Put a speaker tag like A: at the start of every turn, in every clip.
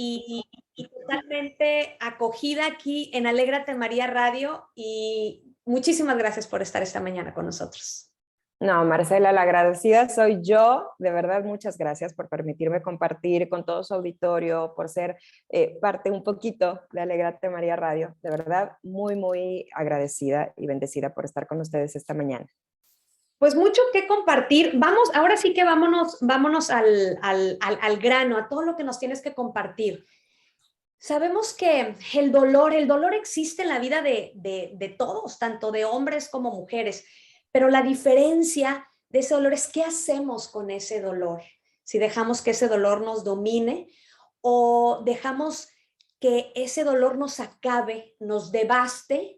A: y totalmente acogida aquí en Alégrate María Radio y muchísimas gracias por estar esta mañana con nosotros.
B: No, Marcela, la agradecida soy yo. De verdad, muchas gracias por permitirme compartir con todo su auditorio, por ser parte un poquito de Alégrate María Radio. De verdad, muy, muy agradecida y bendecida por estar con ustedes esta mañana.
A: Pues mucho que compartir. Vamos, ahora sí que vámonos al grano, a todo lo que nos tienes que compartir. Sabemos que el dolor existe en la vida de todos, tanto de hombres como mujeres, pero la diferencia de ese dolor es qué hacemos con ese dolor. Si dejamos que ese dolor nos domine o dejamos que ese dolor nos acabe, nos devaste,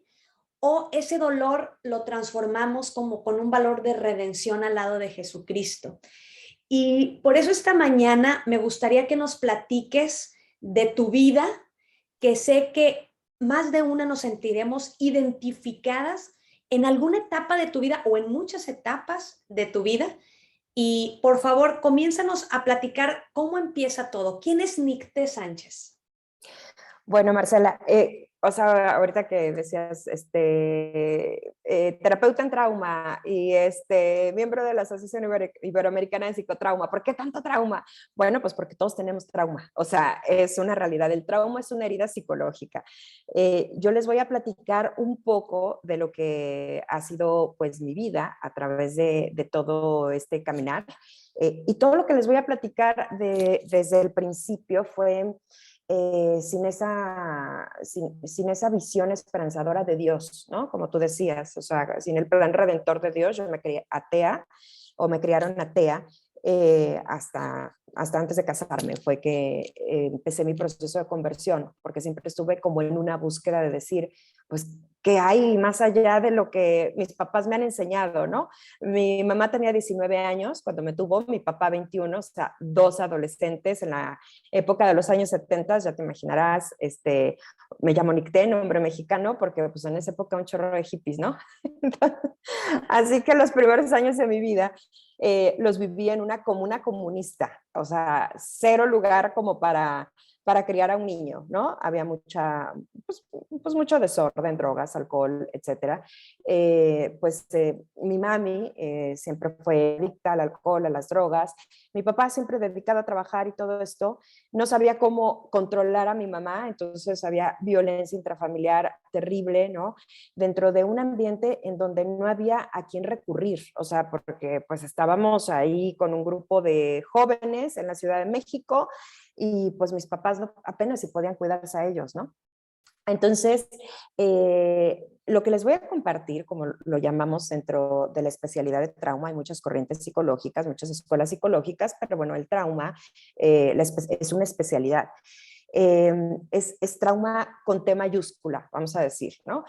A: o ese dolor lo transformamos como con un valor de redención al lado de Jesucristo. Y por eso esta mañana me gustaría que nos platiques de tu vida, que sé que más de una nos sentiremos identificadas en alguna etapa de tu vida o en muchas etapas de tu vida. Y por favor, comiénzanos a platicar cómo empieza todo. ¿Quién es Nicté Sánchez?
B: Bueno, Marcela, o sea, ahorita que decías, terapeuta en trauma y miembro de la Asociación Iberoamericana de Psicotrauma. ¿Por qué tanto trauma? Bueno, pues porque todos tenemos trauma. O sea, es una realidad. El trauma es una herida psicológica. Yo les voy a platicar un poco de lo que ha sido, pues, mi vida a través de todo este caminar. Y todo lo que les voy a platicar desde el principio fue sin esa visión esperanzadora de Dios, ¿no? Como tú decías, o sea, sin el plan redentor de Dios, yo me crié atea o me criaron atea hasta antes de casarme. Fue que empecé mi proceso de conversión, porque siempre estuve como en una búsqueda de decir, pues, ¿qué hay más allá de lo que mis papás me han enseñado, no? Mi mamá tenía 19 años cuando me tuvo, mi papá 21, o sea, dos adolescentes en la época de los años 70, ya te imaginarás, me llamo Nicté, nombre mexicano, porque pues en esa época un chorro de hippies, ¿no? Así que los primeros años de mi vida los viví en una comuna comunista, o sea, cero lugar como para criar a un niño, ¿no? Había pues mucho desorden, drogas, alcohol, etcétera. Mi mami siempre fue adicta al alcohol, a las drogas. Mi papá siempre dedicado a trabajar y todo esto. No sabía cómo controlar a mi mamá, entonces había violencia intrafamiliar terrible, ¿no? Dentro de un ambiente en donde no había a quién recurrir, o sea, porque pues estábamos ahí con un grupo de jóvenes en la Ciudad de México y pues mis papás apenas si podían cuidarse a ellos, ¿no? Entonces, lo que les voy a compartir, como lo llamamos dentro de la especialidad de trauma, hay muchas corrientes psicológicas, muchas escuelas psicológicas, pero bueno, el trauma es una especialidad. Es trauma con T mayúscula, vamos a decir, ¿no?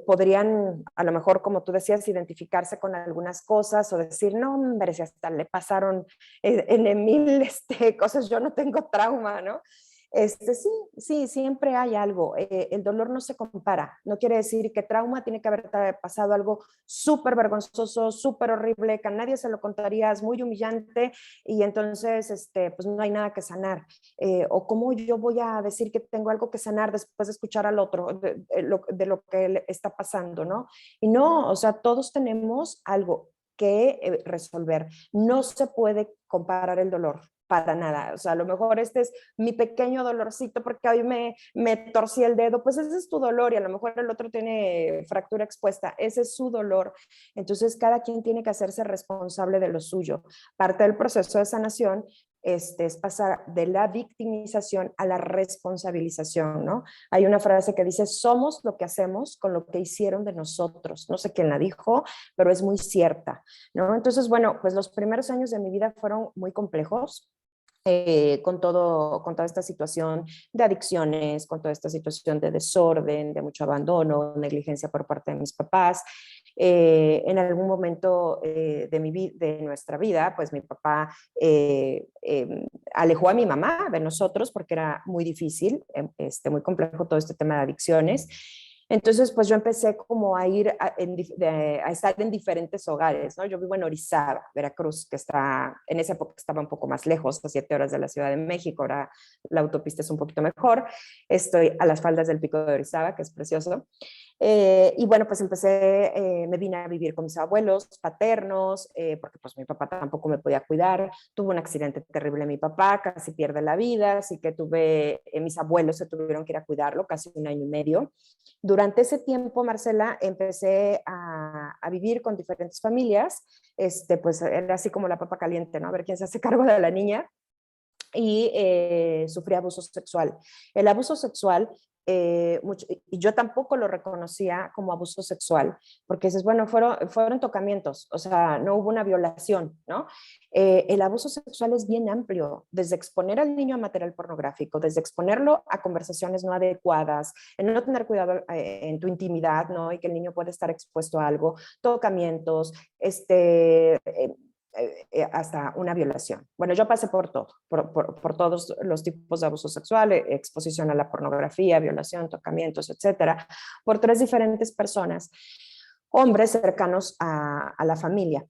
B: Podrían, a lo mejor, como tú decías, identificarse con algunas cosas o decir, no, hombre, si hasta le pasaron en mil cosas, yo no tengo trauma, ¿no? Sí, siempre hay algo. El dolor no se compara. No quiere decir que trauma tiene que haber pasado algo súper vergonzoso, súper horrible, que a nadie se lo contarías, muy humillante, y entonces pues no hay nada que sanar. O cómo yo voy a decir que tengo algo que sanar después de escuchar al otro, de lo que le está pasando, ¿no? Y no, o sea, todos tenemos algo que resolver. No se puede comparar el dolor para nada. O sea, a lo mejor este es mi pequeño dolorcito porque hoy me torcí el dedo, pues ese es tu dolor y a lo mejor el otro tiene fractura expuesta, ese es su dolor. Entonces, cada quien tiene que hacerse responsable de lo suyo. Parte del proceso de sanación es pasar de la victimización a la responsabilización, ¿no? Hay una frase que dice, somos lo que hacemos con lo que hicieron de nosotros. No sé quién la dijo, pero es muy cierta, ¿no? Entonces, bueno, pues los primeros años de mi vida fueron muy complejos. Con toda esta situación de adicciones, con toda esta situación de desorden, de mucho abandono, negligencia por parte de mis papás. En algún momento de nuestra vida, pues mi papá alejó a mi mamá de nosotros porque era muy difícil, muy complejo todo este tema de adicciones. Entonces, pues yo empecé como a ir a estar en diferentes hogares, ¿no? Yo vivo en Orizaba, Veracruz, que está, en esa época estaba un poco más lejos, a 7 horas de la Ciudad de México, ahora la autopista es un poquito mejor. Estoy a las faldas del Pico de Orizaba, que es precioso. Y bueno, pues empecé, me vine a vivir con mis abuelos paternos, porque pues mi papá tampoco me podía cuidar. Tuvo un accidente terrible mi papá, casi pierde la vida, así que mis abuelos se tuvieron que ir a cuidarlo casi 1 año y medio. Durante ese tiempo, Marcela, empecé a vivir con diferentes familias, pues era así como la papa caliente, ¿no? A ver quién se hace cargo de la niña y sufrí abuso sexual. El abuso sexual, y yo tampoco lo reconocía como abuso sexual, porque dices, bueno, fueron tocamientos, o sea, no hubo una violación, ¿no? El abuso sexual es bien amplio, desde exponer al niño a material pornográfico, desde exponerlo a conversaciones no adecuadas, en no tener cuidado en tu intimidad, ¿no? Y que el niño puede estar expuesto a algo, tocamientos, hasta una violación. Bueno, yo pasé por todo, por todos los tipos de abuso sexual, exposición a la pornografía, violación, tocamientos, etcétera, por 3 diferentes personas, hombres cercanos a la familia.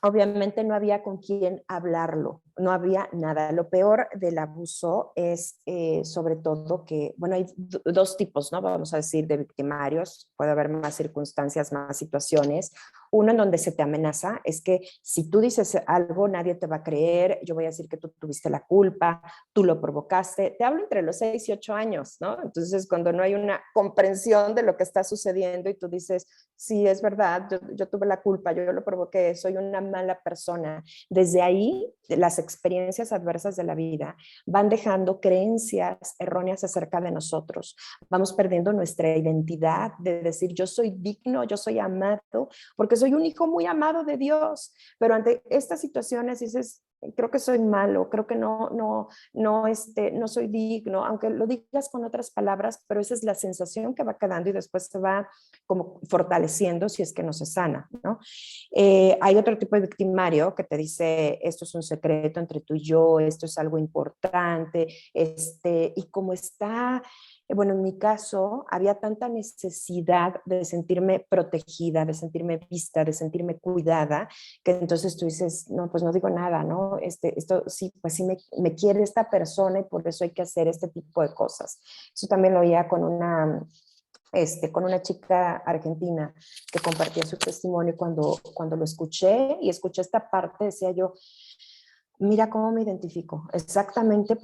B: Obviamente no había con quién hablarlo, no había nada. Lo peor del abuso es sobre todo que, bueno, hay dos tipos, ¿no? Vamos a decir, de victimarios. Puede haber más circunstancias, más situaciones. Uno en donde se te amenaza es que si tú dices algo, nadie te va a creer, yo voy a decir que tú tuviste la culpa, tú lo provocaste. Te hablo entre los 6 y 8 años, ¿no? Entonces, cuando no hay una comprensión de lo que está sucediendo y tú dices, sí, es verdad, yo tuve la culpa, yo lo provoqué, soy una mala persona. Desde ahí, las experiencias adversas de la vida van dejando creencias erróneas acerca de nosotros. Vamos perdiendo nuestra identidad de decir, yo soy digno, yo soy amado, porque soy un hijo muy amado de Dios. Pero ante estas situaciones dices, creo que soy malo, creo que no soy digno, aunque lo digas con otras palabras, pero esa es la sensación que va quedando y después se va como fortaleciendo si es que no se sana, ¿no? Hay otro tipo de victimario que te dice, esto es un secreto entre tú y yo, esto es algo importante, y como está, bueno, en mi caso, había tanta necesidad de sentirme protegida, de sentirme vista, de sentirme cuidada, que entonces tú dices, no, pues no digo nada, ¿no? Esto sí, pues sí me quiere esta persona y por eso hay que hacer este tipo de cosas. Eso también lo oía con una chica argentina que compartía su testimonio cuando lo escuché y escuché esta parte, decía yo, mira cómo me identifico, exactamente,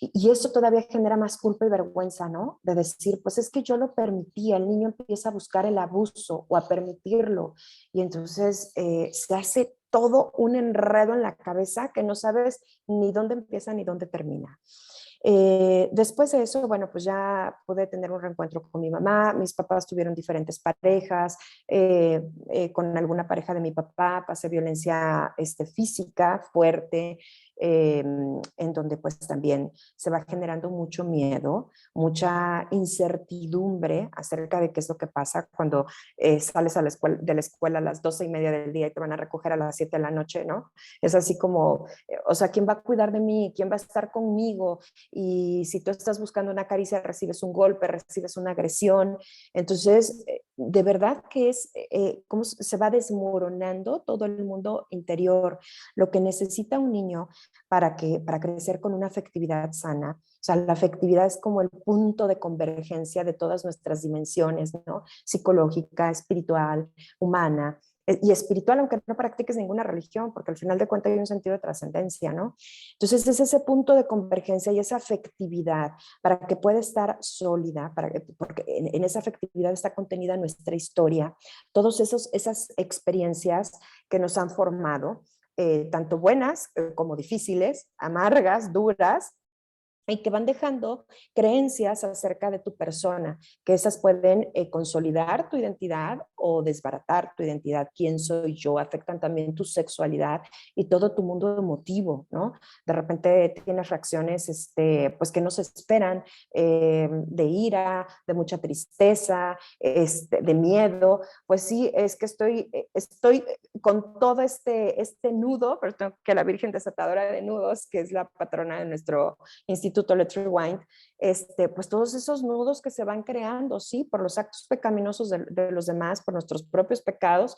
B: y eso todavía genera más culpa y vergüenza, ¿no? De decir, pues es que yo lo permitía, el niño empieza a buscar el abuso o a permitirlo, y entonces se hace todo un enredo en la cabeza que no sabes ni dónde empieza ni dónde termina. Después de eso, bueno, pues ya pude tener un reencuentro con mi mamá, mis papás tuvieron diferentes parejas, con alguna pareja de mi papá pasé violencia física fuerte, en donde pues también se va generando mucho miedo, mucha incertidumbre acerca de qué es lo que pasa cuando sales de la escuela a las 12:30 del día y te van a recoger a las 7 de la noche, ¿no? Es así como, o sea, ¿quién va a cuidar de mí? ¿Quién va a estar conmigo? Y si tú estás buscando una caricia, recibes un golpe, recibes una agresión. Entonces, de verdad que es cómo se va desmoronando todo el mundo interior, lo que necesita un niño para crecer con una afectividad sana. O sea, la afectividad es como el punto de convergencia de todas nuestras dimensiones, ¿no? Psicológica, espiritual, humana y espiritual, aunque no practiques ninguna religión, porque al final de cuentas hay un sentido de trascendencia, ¿no? Entonces es ese punto de convergencia y esa afectividad para que pueda estar sólida, porque en esa afectividad está contenida nuestra historia, todas esas experiencias que nos han formado, tanto buenas como difíciles, amargas, duras, y que van dejando creencias acerca de tu persona, que esas pueden consolidar tu identidad o desbaratar tu identidad, quién soy yo, afectan también tu sexualidad y todo tu mundo emotivo, ¿no? De repente tienes reacciones pues que no se esperan, de ira, de mucha tristeza, de miedo, pues sí, es que estoy con todo este nudo, pero tengo que la Virgen desatadora de nudos, que es la patrona de nuestro instituto Instituto Let's Rewind, pues todos esos nudos que se van creando, sí, por los actos pecaminosos de los demás, por nuestros propios pecados,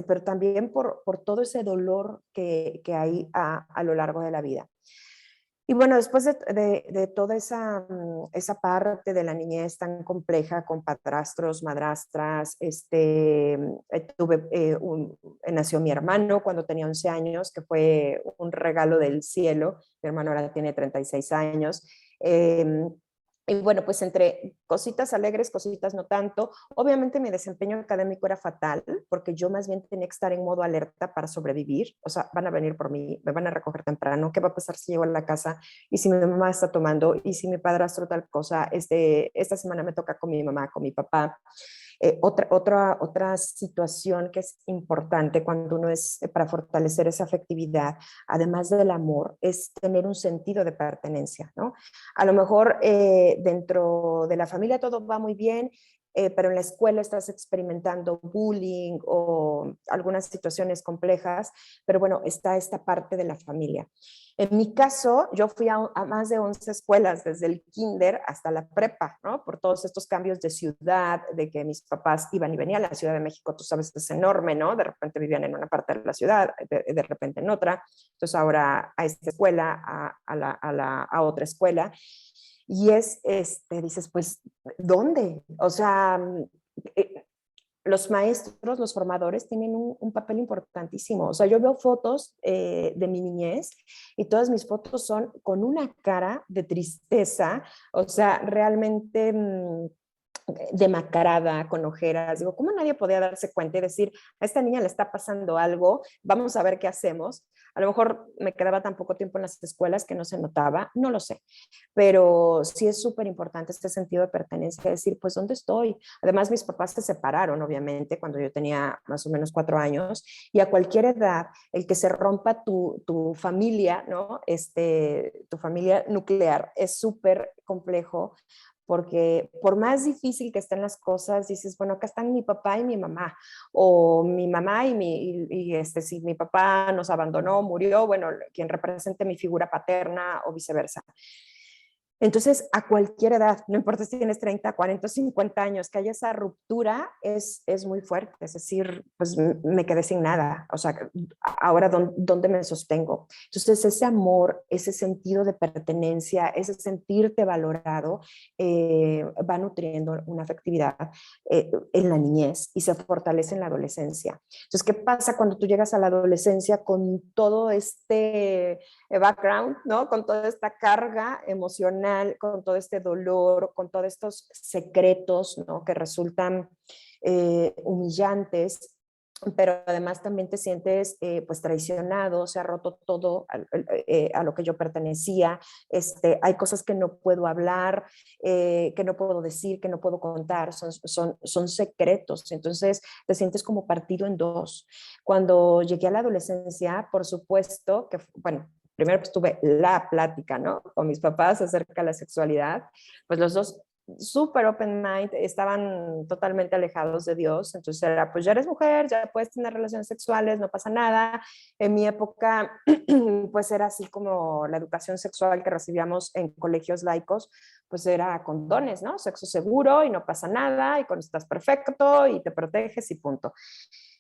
B: pero también por todo ese dolor que hay a lo largo de la vida. Y bueno, después de toda esa parte de la niñez tan compleja con padrastros, madrastras, nació mi hermano cuando tenía 11 años, que fue un regalo del cielo. Mi hermano ahora tiene 36 años. Y bueno, pues entre cositas alegres, cositas no tanto. Obviamente mi desempeño académico era fatal porque yo más bien tenía que estar en modo alerta para sobrevivir. O sea, van a venir por mí, me van a recoger temprano. ¿Qué va a pasar si llego a la casa y si mi mamá está tomando y si mi padrastro tal cosa? Esta semana me toca con mi mamá, con mi papá. Otra situación que es importante cuando uno es para fortalecer esa afectividad, además del amor, es tener un sentido de pertenencia, ¿no? A lo mejor dentro de la familia todo va muy bien, pero en la escuela estás experimentando bullying o algunas situaciones complejas, pero bueno, está esta parte de la familia. En mi caso, yo fui a más de 11 escuelas, desde el kinder hasta la prepa, ¿no? Por todos estos cambios de ciudad, de que mis papás iban y venían. La Ciudad de México, tú sabes, es enorme, ¿no? De repente vivían en una parte de la ciudad, de repente en otra. Entonces ahora a esta escuela, a otra escuela. Y dices, pues, ¿dónde? O sea, eh, los maestros, los formadores tienen un papel importantísimo. O sea, yo veo fotos de mi niñez y todas mis fotos son con una cara de tristeza, o sea, realmente demacrada, con ojeras. Digo, ¿cómo nadie podía darse cuenta y decir, a esta niña le está pasando algo, vamos a ver qué hacemos? A lo mejor me quedaba tan poco tiempo en las escuelas que no se notaba, no lo sé, pero sí es súper importante este sentido de pertenencia, decir, pues, ¿dónde estoy? Además, mis papás se separaron, obviamente, cuando yo tenía más o menos 4 años, y a cualquier edad, el que se rompa tu familia, ¿no? Tu familia nuclear es súper complejo, porque por más difícil que estén las cosas, dices, bueno, acá están mi papá y mi mamá, o mi mamá si mi papá nos abandonó, murió, bueno, quien represente mi figura paterna o viceversa. Entonces, a cualquier edad, no importa si tienes 30, 40, 50 años, que haya esa ruptura es muy fuerte. Es decir, pues me quedé sin nada. O sea, ahora, ¿dónde me sostengo? Entonces, ese amor, ese sentido de pertenencia, ese sentirte valorado, va nutriendo una afectividad en la niñez y se fortalece en la adolescencia. Entonces, ¿qué pasa cuando tú llegas a la adolescencia con todo este background, ¿no? Con toda esta carga emocional, con todo este dolor, con todos estos secretos, ¿no? Que resultan humillantes, pero además también te sientes pues traicionado, se ha roto todo a lo que yo pertenecía, hay cosas que no puedo hablar, que no puedo decir, que no puedo contar, son secretos, entonces te sientes como partido en dos. Cuando llegué a la adolescencia, por supuesto que, bueno, primero pues tuve la plática, ¿no? Con mis papás acerca de la sexualidad, pues los dos súper open mind, estaban totalmente alejados de Dios, entonces era, pues ya eres mujer, ya puedes tener relaciones sexuales, no pasa nada. En mi época, pues era así como la educación sexual que recibíamos en colegios laicos, pues era condones, ¿no? Sexo seguro y no pasa nada, y con esto estás perfecto y te proteges y punto.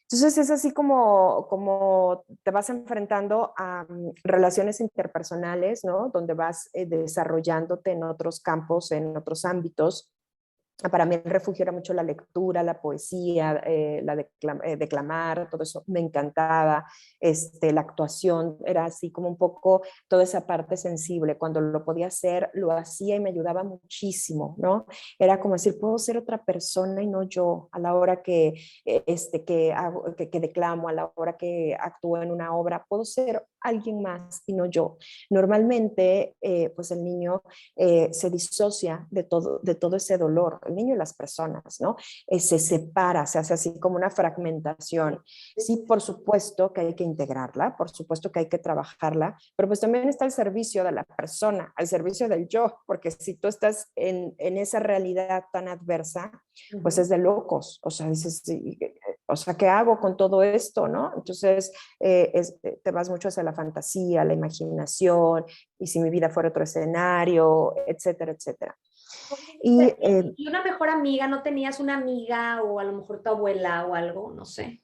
B: Entonces es así como te vas enfrentando a relaciones interpersonales, ¿no? Donde vas desarrollándote en otros campos, en otros ámbitos. Para mí el refugio era mucho la lectura, la poesía, declamar, todo eso me encantaba. La actuación era así como un poco toda esa parte sensible. Cuando lo podía hacer, lo hacía y me ayudaba muchísimo, ¿no? Era como decir, puedo ser otra persona y no yo, a la hora que declamo, a la hora que actúo en una obra, puedo ser alguien más y no yo. Normalmente, pues el niño se disocia de todo ese dolor, el niño y las personas, ¿no? Se separa, se hace así como una fragmentación. Sí, por supuesto que hay que integrarla, por supuesto que hay que trabajarla, pero pues también está al servicio de la persona, al servicio del yo, porque si tú estás en esa realidad tan adversa, pues es de locos, o sea, dices, o sea, ¿qué hago con todo esto, no? Entonces, te vas mucho hacia la fantasía, la imaginación, y si mi vida fuera otro escenario, etcétera, etcétera. Y
A: ¿Y una mejor amiga? ¿No tenías una amiga o a lo mejor tu abuela o algo? No sé.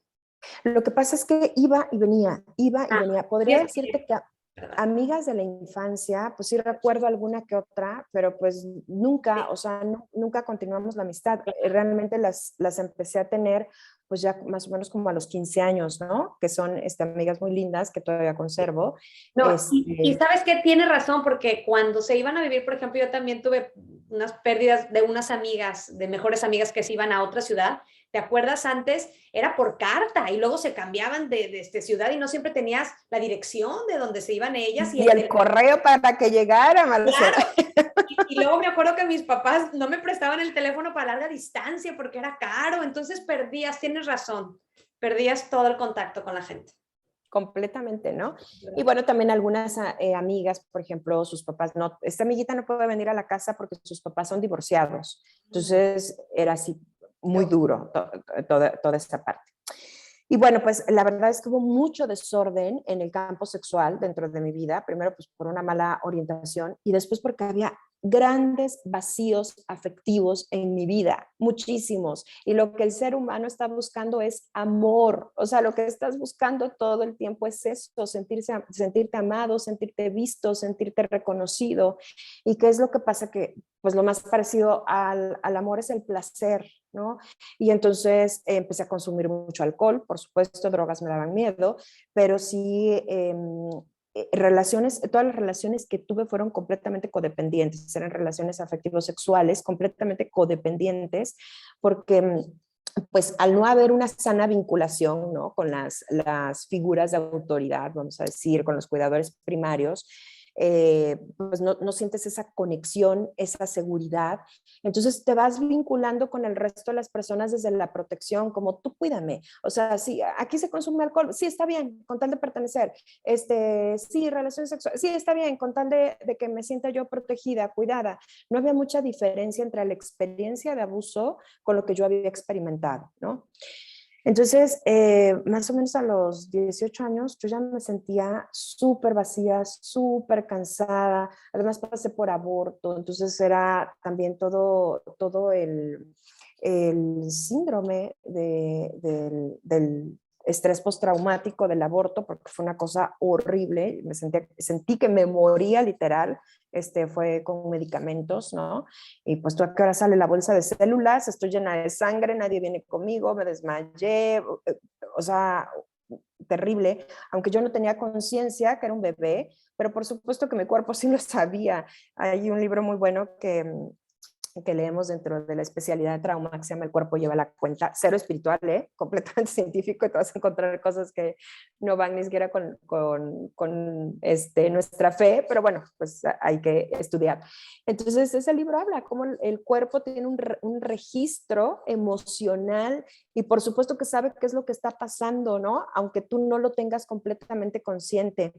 B: lo que pasa es que iba y venía, iba y
A: Ah,
B: venía. Podría
A: sí,
B: decirte que
A: ¿verdad?
B: amigas de la infancia, pues sí recuerdo alguna que otra, pero pues nunca, o sea, nunca continuamos la amistad. Realmente las empecé a tener pues ya más o menos como a los 15 años, ¿no? Que son amigas muy lindas que todavía conservo.
A: No, y
B: Este,
A: sabes que tiene razón, porque cuando se iban a vivir, por ejemplo, yo también tuve unas pérdidas de unas amigas, de mejores amigas que se iban a otra ciudad. ¿Te acuerdas? Antes era por carta y luego se cambiaban de ciudad y no siempre tenías la dirección de donde se iban ellas y
B: y
A: el
B: el
A: teléfono.
B: correo para que llegara, Marcela.
A: Claro. Y luego me acuerdo que mis papás no me prestaban el teléfono para larga distancia porque era caro, entonces perdías, tienes razón, perdías todo el contacto con la gente.
B: Completamente, ¿no? Y bueno, también algunas amigas, por ejemplo, sus papás no, esta amiguita no puede venir a la casa porque sus papás son divorciados. Entonces era así muy duro toda esta parte. Y bueno, pues la verdad es que hubo mucho desorden en el campo sexual dentro de mi vida, primero pues por una mala orientación y después porque había grandes vacíos afectivos en mi vida, muchísimos. Y lo que el ser humano está buscando es amor. O sea, lo que estás buscando todo el tiempo es esto, sentirte amado, sentirte visto, sentirte reconocido. ¿Y qué es lo que pasa? Que pues lo más parecido al amor es el placer, ¿no? Y entonces empecé a consumir mucho alcohol, por supuesto, drogas me daban miedo, pero sí relaciones, todas las relaciones que tuve fueron completamente codependientes, eran relaciones afectivos sexuales completamente codependientes, porque pues al no haber una sana vinculación, ¿no? Con las figuras de autoridad, vamos a decir, con los cuidadores primarios, pues no sientes esa conexión, esa seguridad. Entonces te vas vinculando con el resto de las personas desde la protección, como tú cuídame. O sea, sí, aquí se consume alcohol, sí, está bien, con tal de pertenecer. Sí, relaciones sexuales, sí, está bien, con tal de que me sienta yo protegida, cuidada. No había mucha diferencia entre la experiencia de abuso con lo que yo había experimentado, ¿no? Entonces, más o menos a los 18 años, yo ya me sentía súper vacía, súper cansada. Además, pasé por aborto, entonces era también todo el síndrome del estrés postraumático del aborto, porque fue una cosa horrible. Sentí que me moría literal. Fue con medicamentos, ¿no? Y pues tú a qué hora sale la bolsa de células, estoy llena de sangre, nadie viene conmigo, me desmayé, o sea, terrible, aunque yo no tenía conciencia que era un bebé, pero por supuesto que mi cuerpo sí lo sabía. Hay un libro muy bueno que leemos dentro de la especialidad de trauma que se llama El cuerpo lleva la cuenta, cero espiritual, completamente científico, y te vas a encontrar cosas que no van ni siquiera con nuestra fe, pero bueno, pues hay que estudiar. Entonces ese libro habla cómo el cuerpo tiene un registro emocional y por supuesto que sabe qué es lo que está pasando, ¿no? Aunque tú no lo tengas completamente consciente.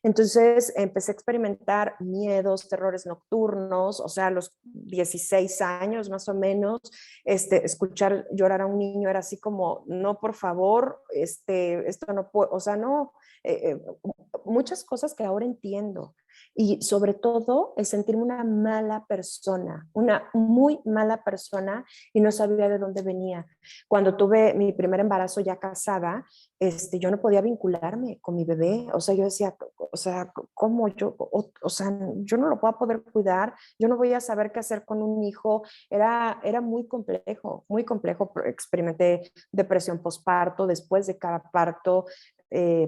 B: Entonces empecé a experimentar miedos, terrores nocturnos, o sea, a los 16 años más o menos, escuchar llorar a un niño era así como, no, por favor, esto no puedo, o sea, no, muchas cosas que ahora entiendo. Y sobre todo el sentirme una mala persona, una muy mala persona y no sabía de dónde venía. Cuando tuve mi primer embarazo ya casada, yo no podía vincularme con mi bebé, o sea, yo decía, o sea, ¿cómo yo, o sea, yo no lo voy a poder cuidar, yo no voy a saber qué hacer con un hijo, era muy complejo, experimenté depresión postparto, después de cada parto,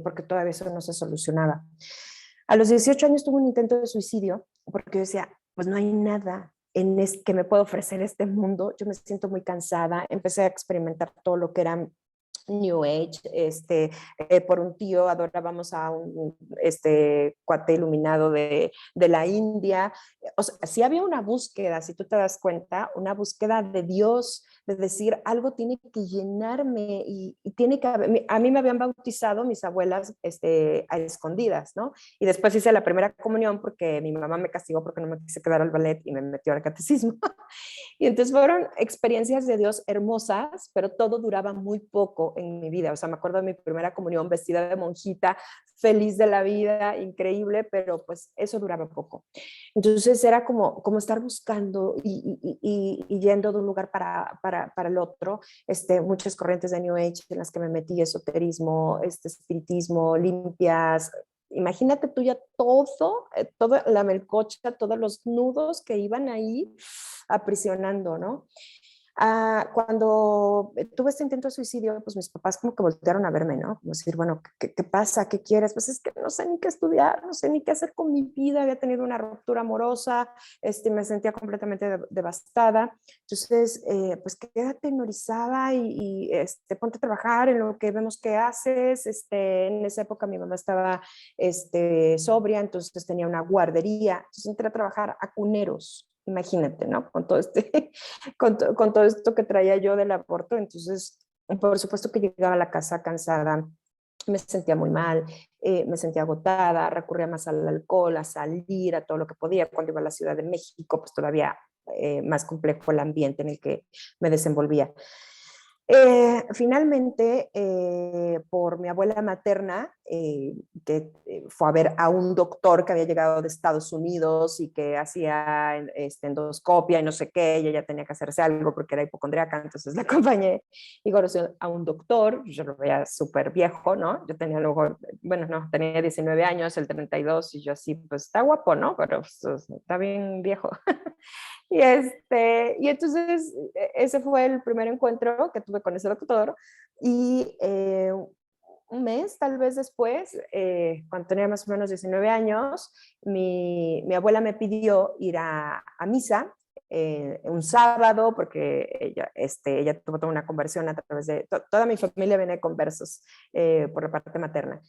B: porque todavía eso no se solucionaba. A los 18 años tuve un intento de suicidio, porque yo decía, pues no hay nada que me pueda ofrecer este mundo, yo me siento muy cansada, empecé a experimentar todo lo que era New Age, por un tío adorábamos a un cuate iluminado de la India. O sea, sí había una búsqueda, si tú te das cuenta, una búsqueda de Dios, de decir, algo tiene que llenarme y tiene que haber, a mí me habían bautizado mis abuelas a escondidas, ¿no? Y después hice la primera comunión porque mi mamá me castigó porque no me quise quedar al ballet y me metió al catecismo. Y entonces fueron experiencias de Dios hermosas, pero todo duraba muy poco en mi vida. O sea, me acuerdo de mi primera comunión vestida de monjita, feliz de la vida, increíble, pero pues eso duraba poco. Entonces era como estar buscando y yendo de un lugar para el otro, muchas corrientes de New Age en las que me metí, esoterismo, espiritismo, limpias. Imagínate tú ya todo, toda la melcocha, todos los nudos que iban ahí aprisionando, ¿no? Cuando tuve este intento de suicidio, pues mis papás como que voltearon a verme, ¿no? Como decir, bueno, ¿qué pasa? ¿Qué quieres? Pues es que no sé ni qué estudiar, no sé ni qué hacer con mi vida, había tenido una ruptura amorosa, me sentía completamente devastada. Entonces, pues quédate en Orizaba ponte a trabajar en lo que vemos que haces. En esa época mi mamá estaba sobria, entonces tenía una guardería, entonces entré a trabajar a cuneros. Imagínate, ¿no? Con todo con todo esto que traía yo del aborto. Entonces, por supuesto que llegaba a la casa cansada, me sentía muy mal, me sentía agotada, recurría más al alcohol, a salir, a todo lo que podía. Cuando iba a la Ciudad de México, pues todavía más complejo el ambiente en el que me desenvolvía. Finalmente, por mi abuela materna, que fue a ver a un doctor que había llegado de Estados Unidos y que hacía endoscopia y no sé qué, y ella tenía que hacerse algo porque era hipocondríaca, entonces la acompañé y conocí a un doctor. Yo lo veía súper viejo, ¿no? Yo tenía luego, bueno, no, tenía 19 años, el 32, y yo así, pues está guapo, ¿no? Pero pues, está bien viejo. Y entonces ese fue el primer encuentro que tuve con ese doctor y un mes tal vez después, cuando tenía más o menos 19 años, mi abuela me pidió ir a misa un sábado porque ella tuvo toda una conversión a través de, toda mi familia viene de conversos por la parte materna,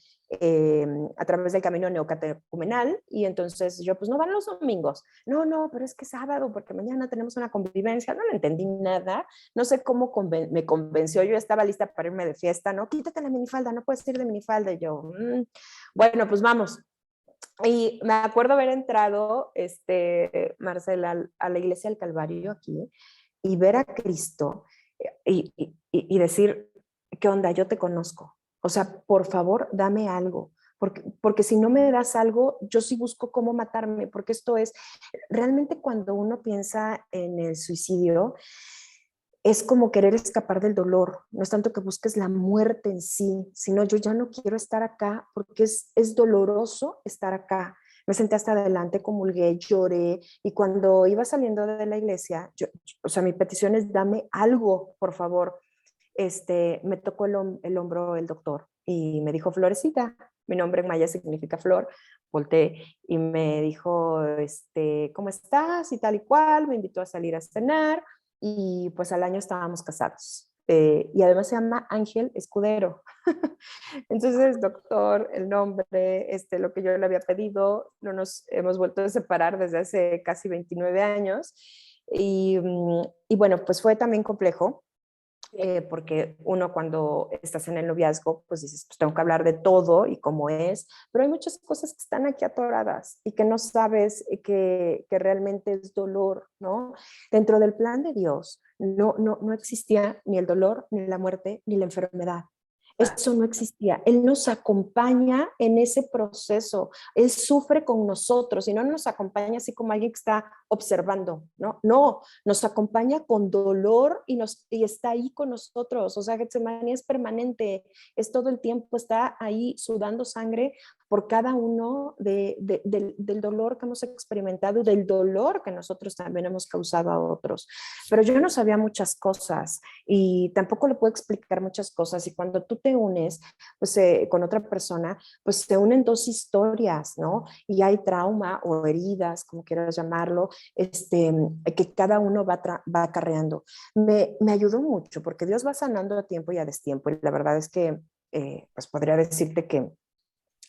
B: a través del camino neocatecumenal, y entonces yo pues no van los domingos, no, pero es que sábado porque mañana tenemos una convivencia. No le entendí nada, no sé cómo me convenció. Yo estaba lista para irme de fiesta, no, quítate la minifalda, no puedes ir de minifalda, y yo, bueno, pues vamos. Y me acuerdo haber entrado, Marcela, a la iglesia del Calvario aquí y ver a Cristo y decir, ¿qué onda? Yo te conozco. O sea, por favor, dame algo. Porque si no me das algo, yo sí busco cómo matarme, porque esto es, realmente cuando uno piensa en el suicidio, es como querer escapar del dolor. No es tanto que busques la muerte en sí, sino yo ya no quiero estar acá porque es doloroso estar acá. Me senté hasta adelante, comulgué, lloré, y cuando iba saliendo de la iglesia, o sea, mi petición es dame algo, por favor. Me tocó el hombro el doctor y me dijo, Florecita, mi nombre en maya significa flor. Volteé y me dijo, ¿cómo estás? Y tal y cual, me invitó a salir a cenar y pues al año estábamos casados. Y además se llama Ángel Escudero. Entonces, doctor, el nombre, lo que yo le había pedido, no nos hemos vuelto a separar desde hace casi 29 años. Y bueno, pues fue también complejo, porque uno cuando estás en el noviazgo, pues dices, pues tengo que hablar de todo y cómo es, pero hay muchas cosas que están aquí atoradas y que no sabes que realmente es dolor, ¿no? Dentro del plan de Dios no existía ni el dolor, ni la muerte, ni la enfermedad. Eso no existía. Él nos acompaña en ese proceso. Él sufre con nosotros y no nos acompaña así como alguien que está observando, ¿no? No, nos acompaña con dolor y está ahí con nosotros. O sea, Getsemaní es permanente, es todo el tiempo, está ahí sudando sangre por cada uno del dolor que hemos experimentado y del dolor que nosotros también hemos causado a otros. Pero yo no sabía muchas cosas y tampoco le puedo explicar muchas cosas, y cuando tú te unes pues, con otra persona, pues se unen dos historias, ¿no? Y hay trauma o heridas, como quieras llamarlo, que cada uno va acarreando. Me ayudó mucho porque Dios va sanando a tiempo y a destiempo, y la verdad es que pues podría decirte que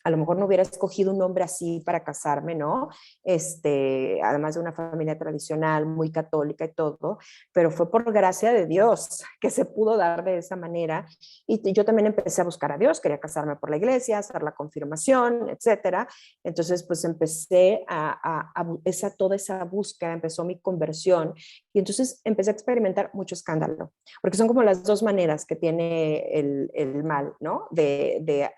B: a lo mejor no hubiera escogido un hombre así para casarme, ¿no? Además de una familia tradicional, muy católica y todo, pero fue por gracia de Dios que se pudo dar de esa manera. Y yo también empecé a buscar a Dios, quería casarme por la iglesia, hacer la confirmación, etcétera. Entonces, pues empecé toda esa búsqueda, empezó mi conversión y entonces empecé a experimentar mucho escándalo, porque son como las dos maneras que tiene el mal, ¿no? De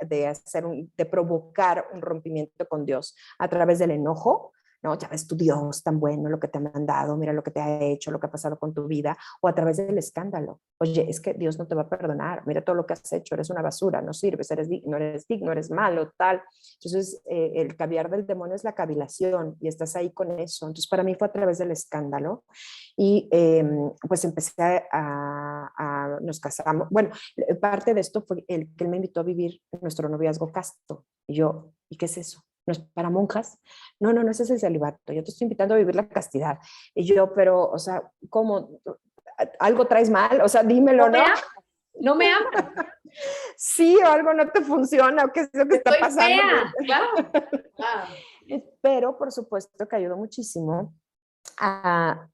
B: provocar un rompimiento con Dios a través del enojo, ¿no? Ya ves tu Dios tan bueno, lo que te ha mandado, mira lo que te ha hecho, lo que ha pasado con tu vida, o a través del escándalo. Oye, es que Dios no te va a perdonar, mira todo lo que has hecho, eres una basura, no sirves, no eres digno, eres malo, tal. Entonces, el caviar del demonio es la cavilación y estás ahí con eso. Entonces, para mí fue a través del escándalo y pues empecé nos casamos. Bueno, parte de esto fue el que él me invitó a vivir nuestro noviazgo casto. Y yo, ¿y qué es eso? ¿No es para monjas? No, no, no, ese es el celibato. Yo te estoy invitando a vivir la castidad. Y yo, pero, o sea, ¿cómo? ¿Algo traes mal? O sea, dímelo, ¿no?
A: No me amas.
B: Sí, o algo no te funciona, o qué es lo que está pasando.
A: Fea, claro, claro.
B: Pero, por supuesto, que ayudó muchísimo a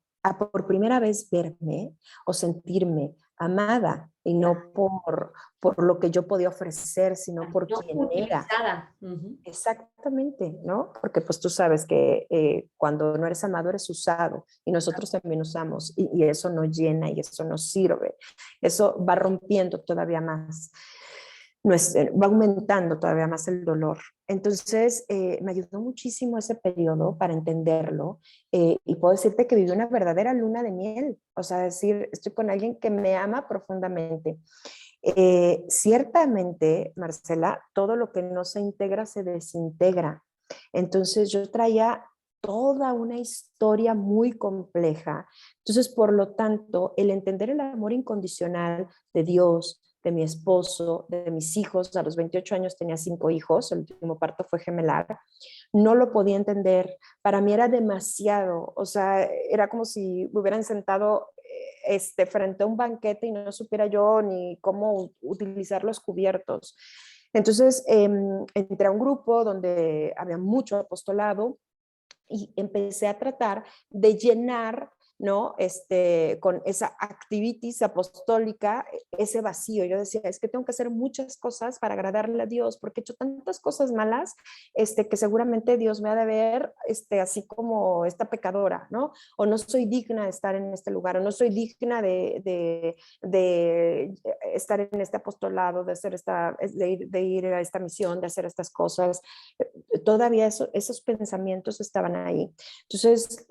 B: por primera vez verme o sentirme amada y no por lo que yo podía ofrecer, sino por
A: No
B: quién era.
A: utilizada. Uh-huh.
B: Exactamente, ¿no? Porque pues tú sabes que cuando no eres amado eres usado y nosotros también usamos y eso no llena y eso no sirve. Eso va rompiendo todavía más, va aumentando todavía más el dolor. Entonces, me ayudó muchísimo ese periodo para entenderlo y puedo decirte que viví una verdadera luna de miel, o sea, decir, estoy con alguien que me ama profundamente. Ciertamente, Marcela, todo lo que no se integra se desintegra. Entonces yo traía toda una historia muy compleja. Entonces, por lo tanto, el entender el amor incondicional de Dios, de mi esposo, de mis hijos, a los 28 años tenía 5 hijos, el último parto fue gemelar, no lo podía entender, para mí era demasiado, o sea, era como si me hubieran sentado frente a un banquete y no supiera yo ni cómo utilizar los cubiertos. Entonces, entré a un grupo donde había mucho apostolado y empecé a tratar de llenar, ¿no? Con esa activitis apostólica, ese vacío. Yo decía, es que tengo que hacer muchas cosas para agradarle a Dios, porque he hecho tantas cosas malas, que seguramente Dios me ha de ver, así como esta pecadora, ¿no? O no soy digna de estar en este lugar, o no soy digna de estar en este apostolado, de ir a esta misión, de hacer estas cosas. Todavía esos pensamientos estaban ahí. Entonces,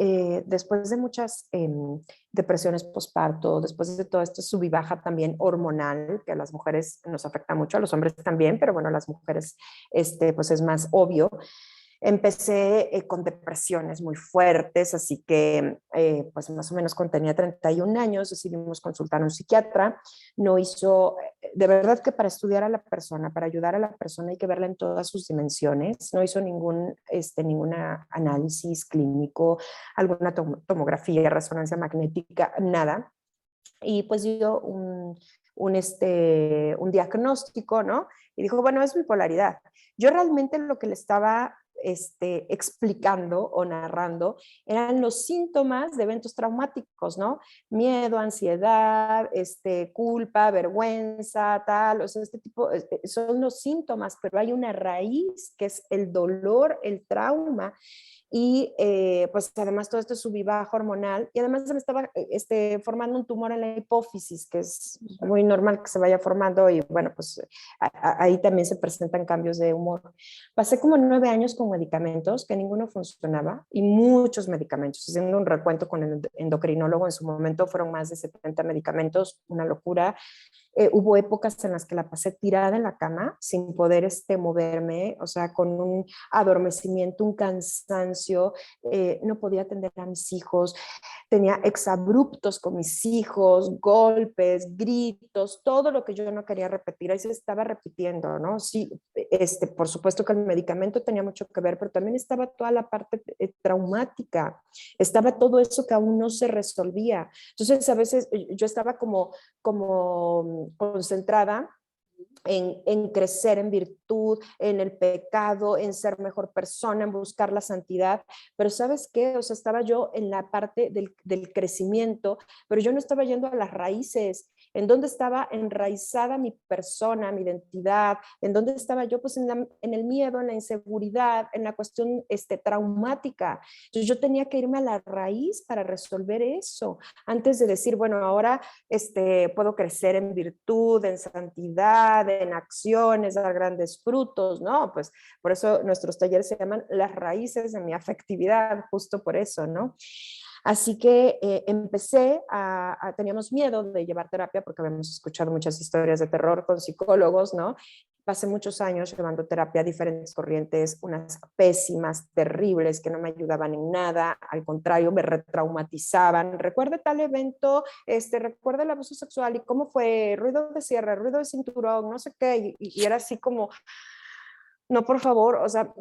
B: después de muchas depresiones postparto, después de todo esto sub y baja también hormonal, que a las mujeres nos afecta mucho, a los hombres también, pero bueno, a las mujeres pues es más obvio. Empecé con depresiones muy fuertes, así que pues más o menos cuando tenía 31 años decidimos consultar a un psiquiatra. No hizo, de verdad que para estudiar a la persona, para ayudar a la persona hay que verla en todas sus dimensiones. No hizo ninguna análisis clínico, alguna tomografía, resonancia magnética, nada. Y pues dio un diagnóstico, ¿no? Y dijo, bueno, es bipolaridad. Yo realmente lo que le estaba explicando o narrando eran los síntomas de eventos traumáticos, ¿no? Miedo, ansiedad, culpa, vergüenza, tal, o sea, este tipo, son los síntomas, pero hay una raíz que es el dolor, el trauma, y pues además todo esto es subibajo hormonal y además se me estaba formando un tumor en la hipófisis, que es muy normal que se vaya formando y bueno, pues ahí también se presentan cambios de humor. Pasé como 9 años con medicamentos que ninguno funcionaba y muchos medicamentos, haciendo un recuento con el endocrinólogo en su momento fueron más de 70 medicamentos, una locura. Hubo épocas en las que la pasé tirada en la cama sin poder moverme, o sea, con un adormecimiento, un cansancio, no podía atender a mis hijos, tenía exabruptos con mis hijos, golpes, gritos, todo lo que yo no quería repetir, ahí se estaba repitiendo, ¿no? Sí, por supuesto que el medicamento tenía mucho que ver, pero también estaba toda la parte traumática, estaba todo eso que aún no se resolvía. Entonces, a veces yo estaba como concentrada en crecer en virtud, en el pecado, en ser mejor persona, en buscar la santidad. Pero ¿sabes qué? O sea, estaba yo en la parte del crecimiento, pero yo no estaba yendo a las raíces. ¿En dónde estaba enraizada mi persona, mi identidad? ¿En dónde estaba yo? Pues en el miedo, en la inseguridad, en la cuestión traumática. Entonces yo tenía que irme a la raíz para resolver eso, antes de decir, bueno, ahora puedo crecer en virtud, en santidad, en acciones, dar grandes frutos, ¿no? Pues por eso nuestros talleres se llaman las raíces de mi afectividad, justo por eso, ¿no? Así que teníamos miedo de llevar terapia porque habíamos escuchado muchas historias de terror con psicólogos, ¿no? Pasé muchos años llevando terapia a diferentes corrientes, unas pésimas, terribles, que no me ayudaban en nada, al contrario, me retraumatizaban. Recuerda tal evento, recuerda el abuso sexual y cómo fue, ruido de cierre, ruido de cinturón, no sé qué, y era así como, no, por favor, o sea,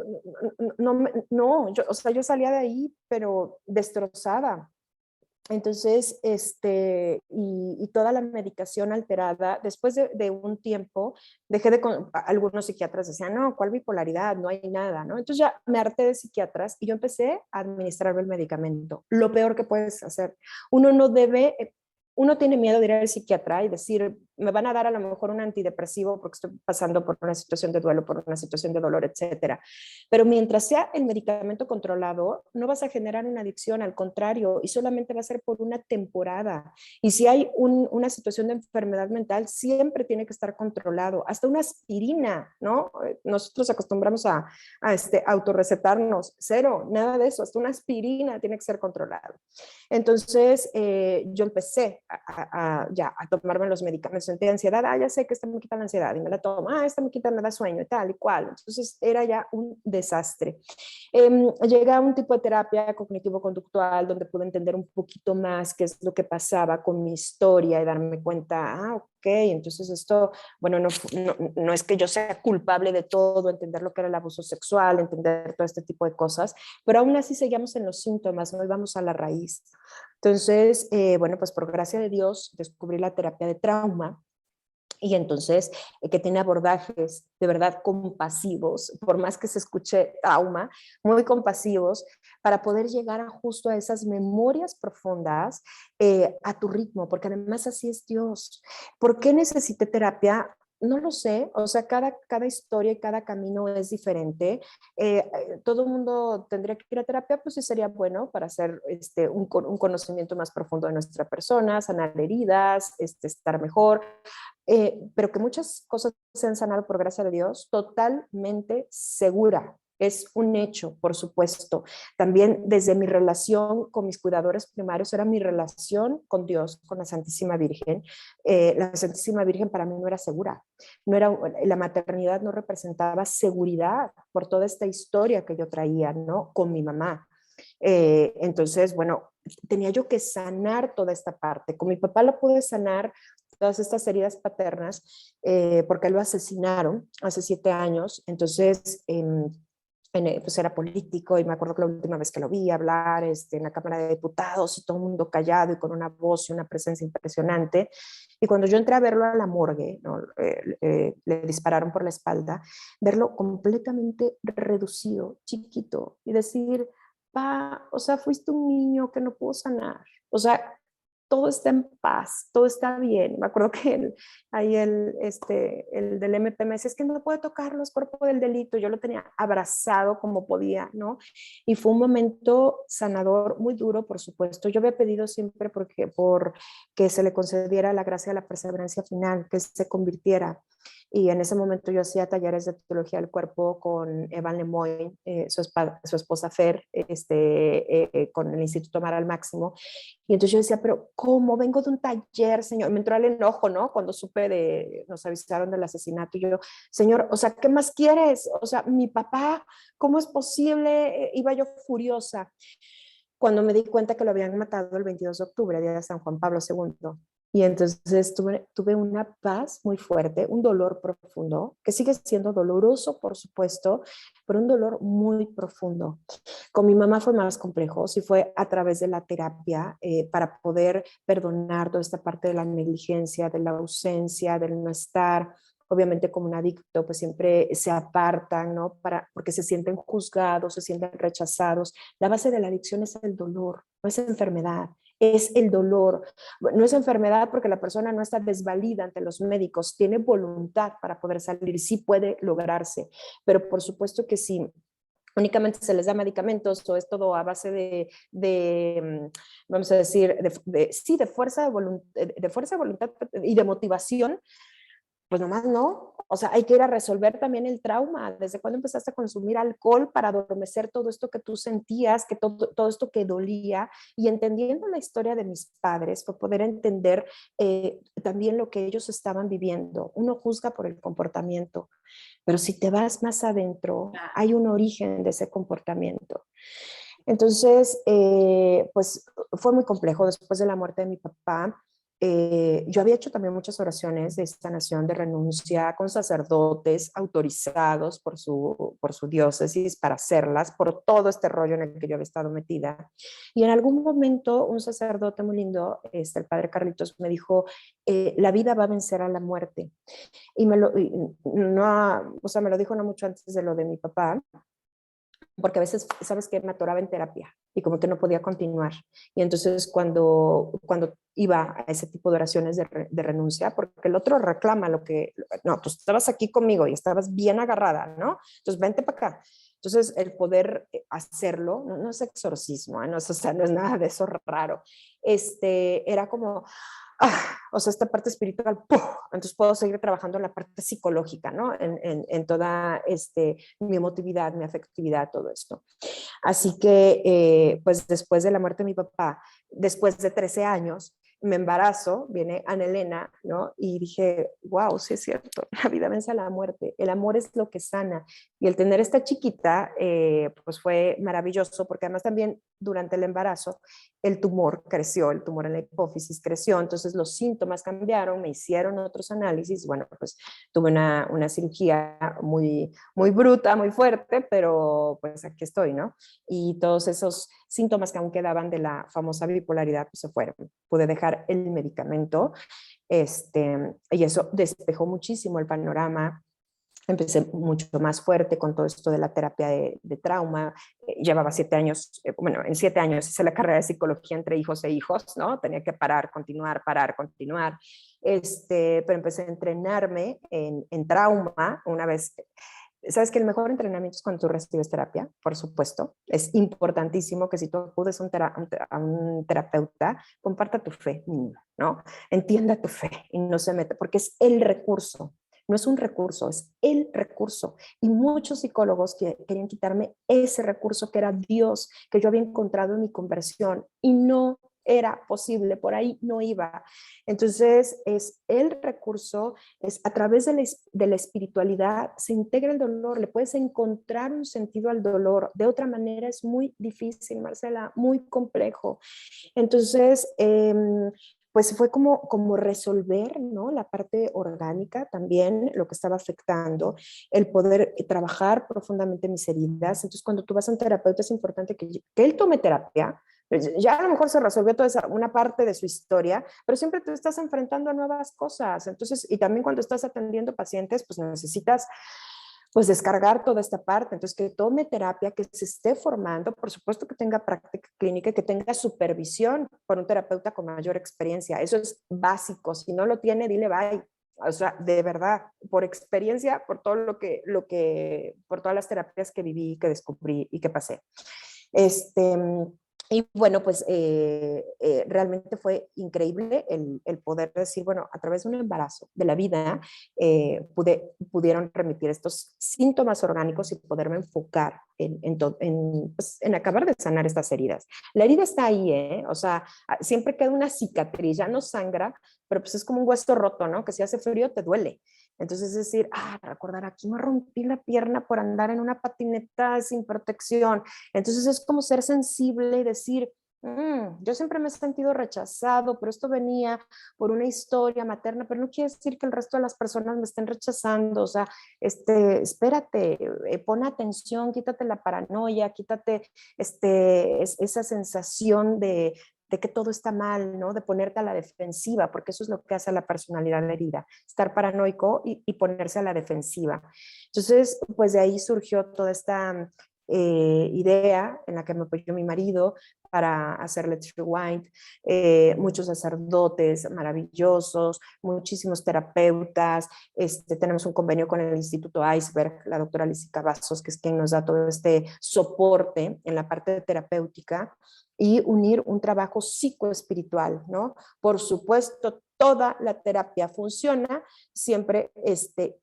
B: no, o sea, yo salía de ahí, pero destrozada. Entonces, y toda la medicación alterada, después de un tiempo, algunos psiquiatras decían, no, ¿cuál bipolaridad? No hay nada, ¿no? Entonces ya me harté de psiquiatras y yo empecé a administrarme el medicamento. Lo peor que puedes hacer. Uno no debe, uno tiene miedo de ir al psiquiatra y decir, me van a dar a lo mejor un antidepresivo porque estoy pasando por una situación de duelo, por una situación de dolor, etcétera. Pero mientras sea el medicamento controlado, no vas a generar una adicción, al contrario, y solamente va a ser por una temporada. Y si hay una situación de enfermedad mental, siempre tiene que estar controlado. Hasta una aspirina, ¿no? Nosotros acostumbramos a autorrecetarnos, cero, nada de eso. Hasta una aspirina tiene que ser controlado. Entonces, yo empecé a tomarme los medicamentos de ansiedad. Ya sé que esta me quita la ansiedad y me la tomo. Esta me quita, me da sueño y tal y cual. Entonces, era ya un desastre. Llegué a un tipo de terapia cognitivo-conductual donde pude entender un poquito más qué es lo que pasaba con mi historia y darme cuenta, ok, entonces esto, bueno, no es que yo sea culpable de todo, entender lo que era el abuso sexual, entender todo este tipo de cosas, pero aún así seguíamos en los síntomas, no íbamos a la raíz. Entonces, bueno, pues por gracia de Dios descubrí la terapia de trauma. Y entonces, que tiene abordajes de verdad compasivos, por más que se escuche trauma, muy compasivos, para poder llegar justo a esas memorias profundas a tu ritmo, porque además así es Dios. ¿Por qué necesité terapia? No lo sé, o sea, cada historia y cada camino es diferente. Todo el mundo tendría que ir a terapia, pues sí sería bueno para hacer un conocimiento más profundo de nuestra persona, sanar heridas, estar mejor, pero que muchas cosas se han sanado por gracia de Dios, totalmente segura. Es un hecho, por supuesto. También desde mi relación con mis cuidadores primarios, era mi relación con Dios, con la Santísima Virgen. La Santísima Virgen para mí no era segura. La maternidad no representaba seguridad por toda esta historia que yo traía, ¿no? Con mi mamá. Entonces, bueno, tenía yo que sanar toda esta parte. Con mi papá la pude sanar todas estas heridas paternas, porque lo asesinaron hace 7 años. Entonces, pues era político y me acuerdo que la última vez que lo vi hablar en la Cámara de Diputados y todo el mundo callado y con una voz y una presencia impresionante. Y cuando yo entré a verlo a la morgue, ¿no? Le dispararon por la espalda, verlo completamente reducido, chiquito, y decir, pa, o sea, fuiste un niño que no pudo sanar. O sea, todo está en paz, todo está bien. Me acuerdo que el del MP me decía, es que no puede tocar los cuerpos del delito. Yo lo tenía abrazado como podía, ¿no? Y fue un momento sanador, muy duro, por supuesto. Yo había pedido siempre por que se le concediera la gracia de la perseverancia final, que se convirtiera. Y en ese momento yo hacía talleres de teología del cuerpo con Evan Lemoyne, su esposa Fer, con el Instituto Amar al Máximo. Y entonces yo decía, pero ¿cómo? Vengo de un taller, señor. Me entró el enojo, ¿no? Cuando nos avisaron del asesinato. Y yo, señor, o sea, ¿qué más quieres? O sea, mi papá, ¿cómo es posible? Iba yo furiosa cuando me di cuenta que lo habían matado el 22 de octubre, día de San Juan Pablo II. Y entonces tuve una paz muy fuerte, un dolor profundo, que sigue siendo doloroso, por supuesto, pero un dolor muy profundo. Con mi mamá fue más complejo, sí fue a través de la terapia para poder perdonar toda esta parte de la negligencia, de la ausencia, del no estar, obviamente como un adicto, pues siempre se apartan, ¿no? Porque se sienten juzgados, se sienten rechazados. La base de la adicción es el dolor, no es enfermedad, es el dolor. No es enfermedad porque la persona no está desvalida ante los médicos, tiene voluntad para poder salir, sí puede lograrse, pero por supuesto que sí únicamente se les da medicamentos o es todo a base vamos a decir, sí, de fuerza de voluntad y de motivación, pues nomás no. O sea, hay que ir a resolver también el trauma. ¿Desde cuándo empezaste a consumir alcohol para adormecer todo esto que tú sentías, que todo esto que dolía? Y entendiendo la historia de mis padres, fue poder entender también lo que ellos estaban viviendo. Uno juzga por el comportamiento, pero si te vas más adentro, hay un origen de ese comportamiento. Entonces, pues fue muy complejo después de la muerte de mi papá. Yo había hecho también muchas oraciones de sanación, de renuncia con sacerdotes autorizados por su diócesis para hacerlas, por todo este rollo en el que yo había estado metida. Y en algún momento un sacerdote muy lindo, el padre Carlitos, me dijo, la vida va a vencer a la muerte. O sea, me lo dijo no mucho antes de lo de mi papá, porque a veces, sabes que me atoraba en terapia y como que no podía continuar. Y entonces cuando iba a ese tipo de oraciones de renuncia, porque el otro reclama lo que, no, tú estabas aquí conmigo y estabas bien agarrada, ¿no? Entonces vente para acá. Entonces el poder hacerlo, no es exorcismo, ¿eh? No es, o sea, no es nada de eso raro. Era como, o sea, esta parte espiritual, ¡puf! Entonces puedo seguir trabajando en la parte psicológica, ¿no? En toda mi emotividad, mi afectividad, todo esto. Así que, pues después de la muerte de mi papá, después de 13 años, me embarazo, viene Ana Elena, ¿no? Y dije, wow, sí es cierto, la vida vence a la muerte, el amor es lo que sana. Y el tener esta chiquita, pues fue maravilloso, porque además también durante el embarazo, el tumor creció, el tumor en la hipófisis creció, entonces los síntomas cambiaron, me hicieron otros análisis, bueno, pues tuve una cirugía muy, muy bruta, muy fuerte, pero pues aquí estoy, ¿no? Y todos esos síntomas que aún quedaban de la famosa bipolaridad pues se fueron. Pude dejar el medicamento y eso despejó muchísimo el panorama. Empecé mucho más fuerte con todo esto de la terapia de trauma. Llevaba 7 años, bueno, en 7 años hice la carrera de psicología entre hijos e hijos, ¿no? Tenía que parar, continuar. Pero empecé a entrenarme en trauma una vez. Sabes que el mejor entrenamiento es cuando tú recibes terapia, por supuesto. Es importantísimo que si tú acudes a un terapeuta, comparta tu fe, ¿no? Entienda tu fe y no se meta, porque es el recurso. No es un recurso, es el recurso. Y muchos psicólogos querían quitarme ese recurso que era Dios, que yo había encontrado en mi conversión, y no era posible, por ahí no iba. Entonces, es el recurso, es a través de la espiritualidad se integra el dolor, le puedes encontrar un sentido al dolor. De otra manera es muy difícil, Marcela, muy complejo. Entonces, pues fue como resolver, ¿no? La parte orgánica también, lo que estaba afectando, el poder trabajar profundamente mis heridas. Entonces, cuando tú vas a un terapeuta es importante que él tome terapia. Ya a lo mejor se resolvió una parte de su historia, pero siempre te estás enfrentando a nuevas cosas. Entonces, y también cuando estás atendiendo pacientes, pues necesitas pues descargar toda esta parte. Entonces, que tome terapia, que se esté formando, por supuesto que tenga práctica clínica, que tenga supervisión por un terapeuta con mayor experiencia. Eso es básico. Si no lo tiene, dile bye. O sea, de verdad, por experiencia, por todo por todas las terapias que viví, que descubrí y que pasé. Y bueno, pues realmente fue increíble el poder decir, bueno, a través de un embarazo, de la vida, pudieron remitir estos síntomas orgánicos y poderme enfocar pues, en acabar de sanar estas heridas. La herida está ahí, ¿eh? O sea, siempre queda una cicatriz, ya no sangra, pero pues es como un hueso roto, ¿no? Que si hace frío te duele. Entonces es decir, recordar, aquí me rompí la pierna por andar en una patineta sin protección. Entonces es como ser sensible y decir, yo siempre me he sentido rechazado, pero esto venía por una historia materna, pero no quiere decir que el resto de las personas me estén rechazando. O sea, espérate, pon atención, quítate la paranoia, quítate esa sensación de que todo está mal, ¿no? De ponerte a la defensiva, porque eso es lo que hace a la personalidad herida, estar paranoico y ponerse a la defensiva. Entonces, pues de ahí surgió toda esta idea en la que me apoyó mi marido para hacer Let's Rewind, muchos sacerdotes maravillosos, muchísimos terapeutas, tenemos un convenio con el Instituto Iceberg, la doctora Alicia Cavazos, que es quien nos da todo este soporte en la parte terapéutica, y unir un trabajo psicoespiritual, ¿no? Por supuesto, toda la terapia funciona siempre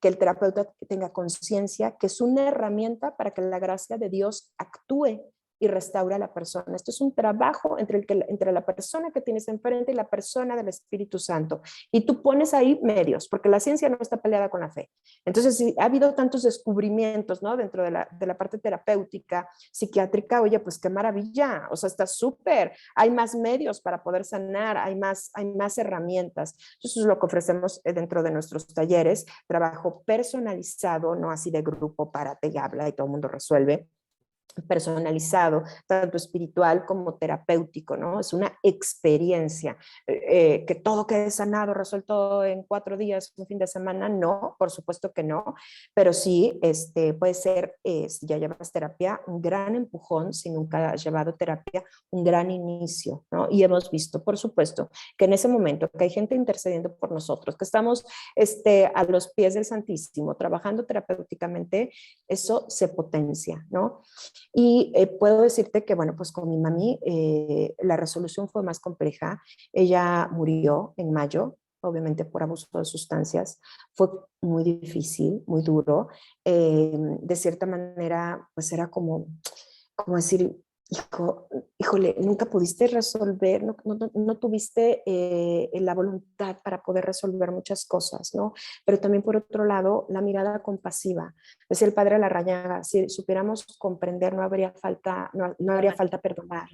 B: que el terapeuta tenga conciencia que es una herramienta para que la gracia de Dios actúe y restaure a la persona. Esto es un trabajo entre la persona que tienes enfrente y la persona del Espíritu Santo. Y tú pones ahí medios, porque la ciencia no está peleada con la fe. Entonces, si ha habido tantos descubrimientos, ¿no? Dentro de la parte terapéutica, psiquiátrica, oye, pues qué maravilla, o sea, está súper. Hay más medios para poder sanar, hay más herramientas. Eso es lo que ofrecemos dentro de nuestros talleres, trabajo personalizado, no así de grupo, párate y habla y todo el mundo resuelve, personalizado, tanto espiritual como terapéutico, ¿no? Es una experiencia. Que todo quede sanado, resuelto en 4 días, un fin de semana, no, por supuesto que no, pero sí puede ser, si ya llevas terapia, un gran empujón, si nunca has llevado terapia, un gran inicio, ¿no? Y hemos visto, por supuesto, que en ese momento que hay gente intercediendo por nosotros, que estamos a los pies del Santísimo, trabajando terapéuticamente, eso se potencia, ¿no? Y puedo decirte que, bueno, pues con mi mami la resolución fue más compleja. Ella murió en mayo, obviamente por abuso de sustancias. Fue muy difícil, muy duro. De cierta manera, pues era como decir, híjole, nunca pudiste resolver, no tuviste la voluntad para poder resolver muchas cosas, ¿no? Pero también por otro lado, la mirada compasiva. Decía el padre Larrañaga, si supiéramos comprender, no haría falta perdonar.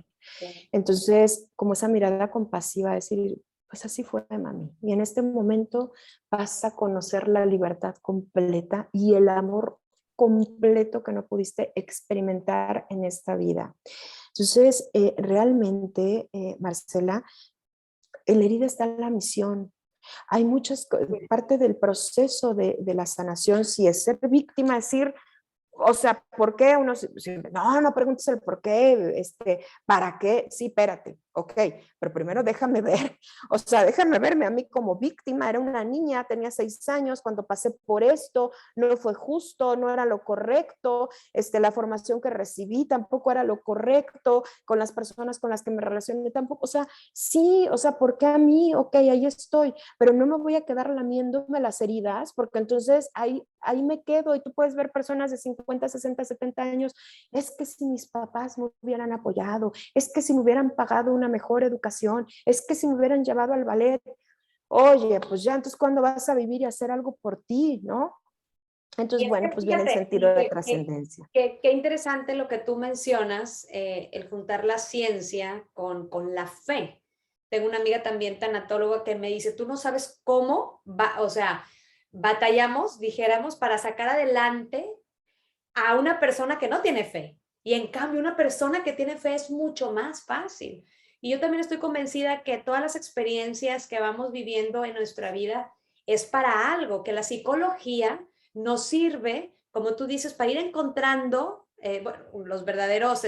B: Entonces, como esa mirada compasiva, decir, pues así fue, mami. Y en este momento vas a conocer la libertad completa y el amor completo que no pudiste experimentar en esta vida. Entonces, realmente, Marcela, en la herida está la misión. Hay parte del proceso de la sanación, si es ser víctima, decir, o sea, ¿por qué? No preguntes el por qué, ¿para qué? Sí, espérate, ok, pero primero déjame ver, o sea, déjame verme a mí como víctima, era una niña, tenía 6 años, cuando pasé por esto, no fue justo, no era lo correcto, la formación que recibí tampoco era lo correcto, con las personas con las que me relacioné tampoco, o sea, sí, o sea, ¿por qué a mí? Ok, ahí estoy, pero no me voy a quedar lamiéndome las heridas, porque entonces ahí me quedo y tú puedes ver personas de 50, 60, 70 años, es que si mis papás me hubieran apoyado, es que si me hubieran pagado una mejor educación, es que si me hubieran llevado al ballet, oye, pues ya, entonces ¿cuándo vas a vivir y hacer algo por ti, no?
A: Y
B: Entonces,
A: es
B: bueno,
A: que
B: pues viene el
A: fíjate,
B: sentido de trascendencia.
A: qué interesante lo que tú mencionas, el juntar la ciencia con la fe. Tengo una amiga también tanatóloga que me dice, tú no sabes cómo, o sea, batallamos, dijéramos, para sacar adelante a una persona que no tiene fe. Y en cambio, una persona que tiene fe es mucho más fácil. Y yo también estoy convencida que todas las experiencias que vamos viviendo en nuestra vida es para algo, que la psicología nos sirve, como tú dices, para ir encontrando bueno, los verdaderos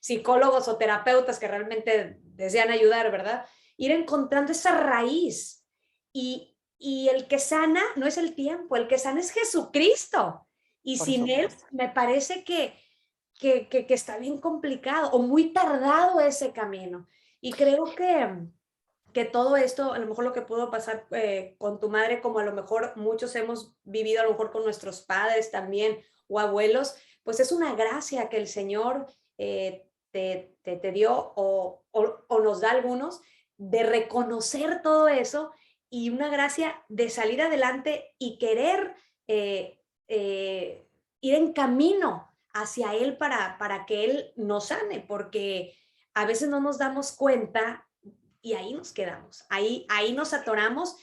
A: psicólogos o terapeutas que realmente desean ayudar, ¿verdad? Ir encontrando esa raíz. Y el que sana no es el tiempo, el que sana es Jesucristo. Y
B: Por
A: sin él
B: supuesto.
A: me parece que está bien complicado o muy tardado ese camino. Y creo que todo esto, a lo mejor lo que pudo pasar con tu madre, como a lo mejor muchos hemos vivido, a lo mejor con nuestros padres también o abuelos, pues es una gracia que el Señor te dio o nos da a algunos de reconocer todo eso y una gracia de salir adelante y querer ir en camino hacia Él para que Él nos sane, porque a veces no nos damos cuenta y ahí nos quedamos, ahí nos atoramos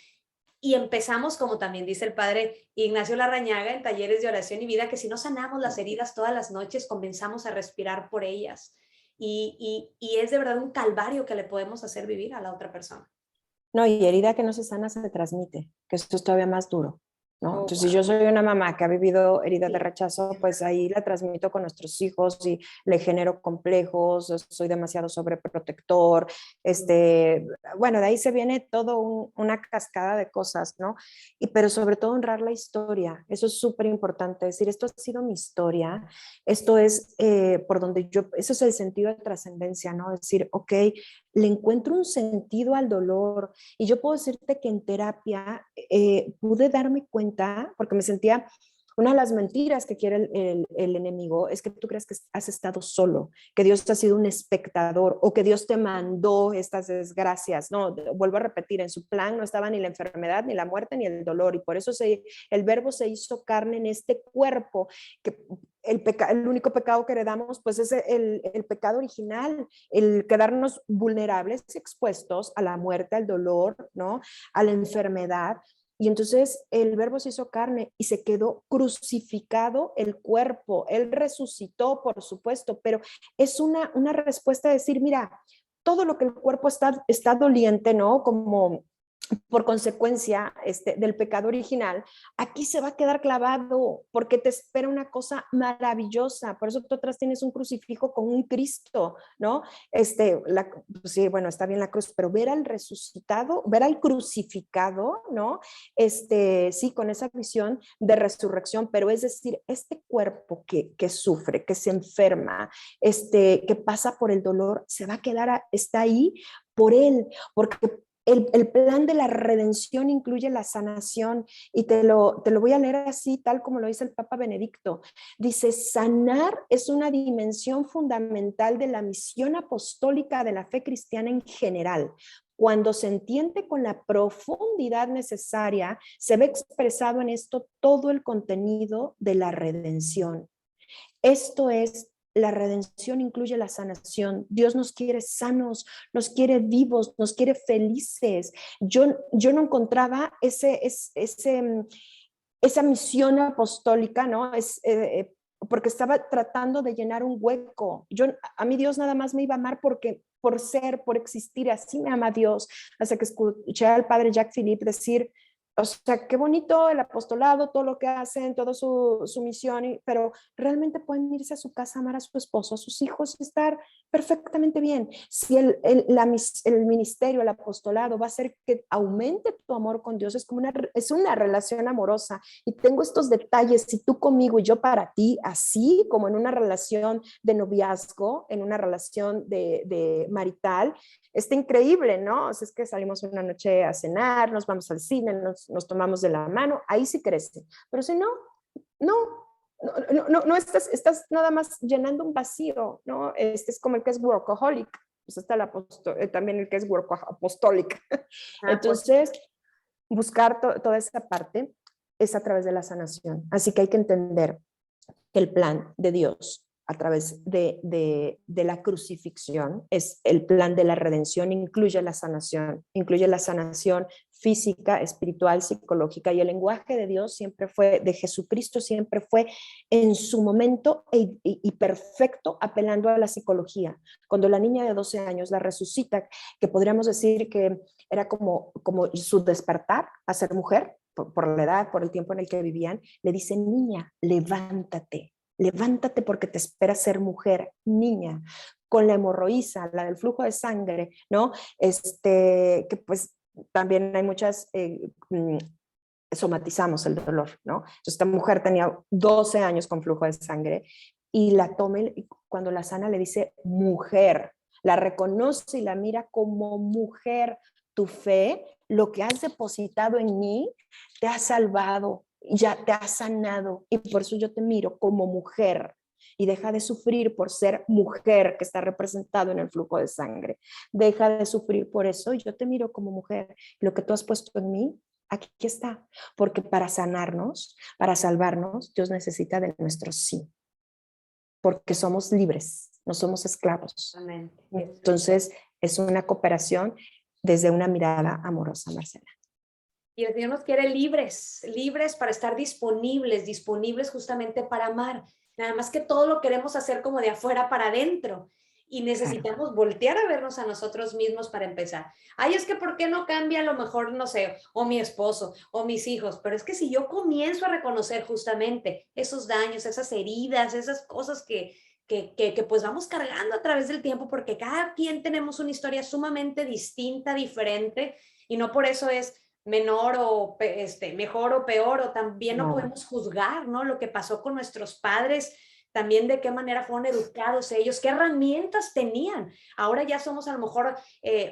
A: y empezamos, como también dice el padre Ignacio Larrañaga en Talleres de Oración y Vida, que si no sanamos las heridas todas las noches, comenzamos a respirar por ellas. y es de verdad un calvario que le podemos hacer vivir a la otra persona.
B: No, y herida que no se sana se transmite, que esto es todavía más duro, ¿no?
A: Oh,
B: Entonces, si
A: wow.
B: yo soy una mamá que ha vivido herida de
A: Sí.
B: rechazo, pues ahí la transmito con nuestros hijos y le genero complejos, soy demasiado sobreprotector, bueno, de ahí se viene todo una cascada de cosas, ¿no? Pero sobre todo honrar la historia, eso es súper importante, decir, esto ha sido mi historia, esto es por donde eso es el sentido de trascendencia, ¿no? Decir, ok, le encuentro un sentido al dolor, y yo puedo decirte que en terapia pude darme cuenta, porque me sentía, una de las mentiras que quiere el enemigo es que tú crees que has estado solo, que Dios te ha sido un espectador o que Dios te mandó estas desgracias. No, vuelvo a repetir, en su plan no estaba ni la enfermedad, ni la muerte, ni el dolor, y por eso el verbo se hizo carne en este cuerpo, que el único pecado que heredamos pues es el pecado original, el quedarnos vulnerables, expuestos a la muerte, al dolor, ¿no? A la enfermedad. Y entonces el verbo se hizo carne y se quedó crucificado el cuerpo. Él resucitó, por supuesto, pero es una respuesta de decir, mira, todo lo que el cuerpo está doliente, ¿no? Como por consecuencia del pecado original, aquí se va a quedar clavado porque te espera una cosa maravillosa. Por eso tú atrás tienes un crucifijo con un Cristo, ¿no? Pues sí, bueno, está bien la cruz, pero ver al resucitado, ver al crucificado, ¿no? Sí, con esa visión de resurrección, pero es decir, este cuerpo que sufre, que se enferma, que pasa por el dolor, se va a quedar, está ahí por él, porque el plan de la redención incluye la sanación, y te lo voy a leer así, tal como lo dice el Papa Benedicto. Dice, sanar es una dimensión fundamental de la misión apostólica de la fe cristiana en general. Cuando se entiende con la profundidad necesaria, se ve expresado en esto todo el contenido de la redención. Esto es, la redención incluye la sanación. Dios nos quiere sanos, nos quiere vivos, nos quiere felices. Yo no encontraba esa misión apostólica, ¿no? Porque estaba tratando de llenar un hueco. A mí Dios nada más me iba a amar por existir. Así me ama Dios. Hasta que escuché al padre Jacques Philippe decir, o sea, qué bonito el apostolado, todo lo que hacen, toda su misión, pero realmente pueden irse a su casa, amar a su esposo, a sus hijos, estar perfectamente bien. Si el ministerio, el apostolado va a hacer que aumente tu amor con Dios, es una relación amorosa, y tengo estos detalles, si tú conmigo y yo para ti, así como en una relación de noviazgo, en una relación de marital, está increíble, ¿no? O sea, es que salimos una noche a cenar, nos vamos al cine, nos tomamos de la mano, ahí sí crece. Pero si no, no, no estás nada más llenando un vacío, ¿no? Es como el que es workaholic, pues está también el que es workaholic.
A: Ah, pues,
B: Entonces, buscar toda esa parte es a través de la sanación. Así que hay que entender que el plan de Dios a través de la crucifixión es el plan de la redención, incluye la sanación física, espiritual, psicológica, y el lenguaje de Dios siempre fue, de Jesucristo siempre fue en su momento y perfecto, apelando a la psicología. Cuando la niña de 12 años la resucita, que podríamos decir que era como su despertar a ser mujer, por la edad, por el tiempo en el que vivían, le dice, niña, levántate. Levántate porque te espera ser mujer, niña, con la hemorroísa, la del flujo de sangre, ¿no? Que pues también hay muchas, somatizamos el dolor, ¿no? Entonces esta mujer tenía 12 años con flujo de sangre y la toma, y cuando la sana le dice mujer, la reconoce y la mira como mujer. Tu fe, lo que has depositado en mí, te ha salvado, ya te ha sanado, y por eso yo te miro como mujer, y deja de sufrir por ser mujer, que está representado en el flujo de sangre. Deja de sufrir por eso, y yo te miro como mujer. Lo que tú has puesto en mí, aquí está, porque para sanarnos, para salvarnos, Dios necesita de nuestro sí, porque somos libres, no somos esclavos.
A: exactamente.
B: Entonces, es una cooperación desde una mirada amorosa, Marcela.
A: Y el Señor nos quiere libres, libres para estar disponibles justamente para amar. Nada más que todo lo queremos hacer como de afuera para adentro. y
B: Claro.
A: necesitamos voltear a vernos a nosotros mismos para empezar. Ay, es que ¿por qué no cambia a lo mejor, no sé, o mi esposo o mis hijos? Pero es que si yo comienzo a reconocer justamente esos daños, esas heridas, esas cosas que pues vamos cargando a través del tiempo, porque cada quien tenemos una historia sumamente distinta, diferente, y no por eso es menor o mejor o peor, o también no
B: No.
A: podemos juzgar, ¿no? Lo que pasó con nuestros padres, también de qué manera fueron educados ellos, qué herramientas tenían. Ahora ya somos a lo mejor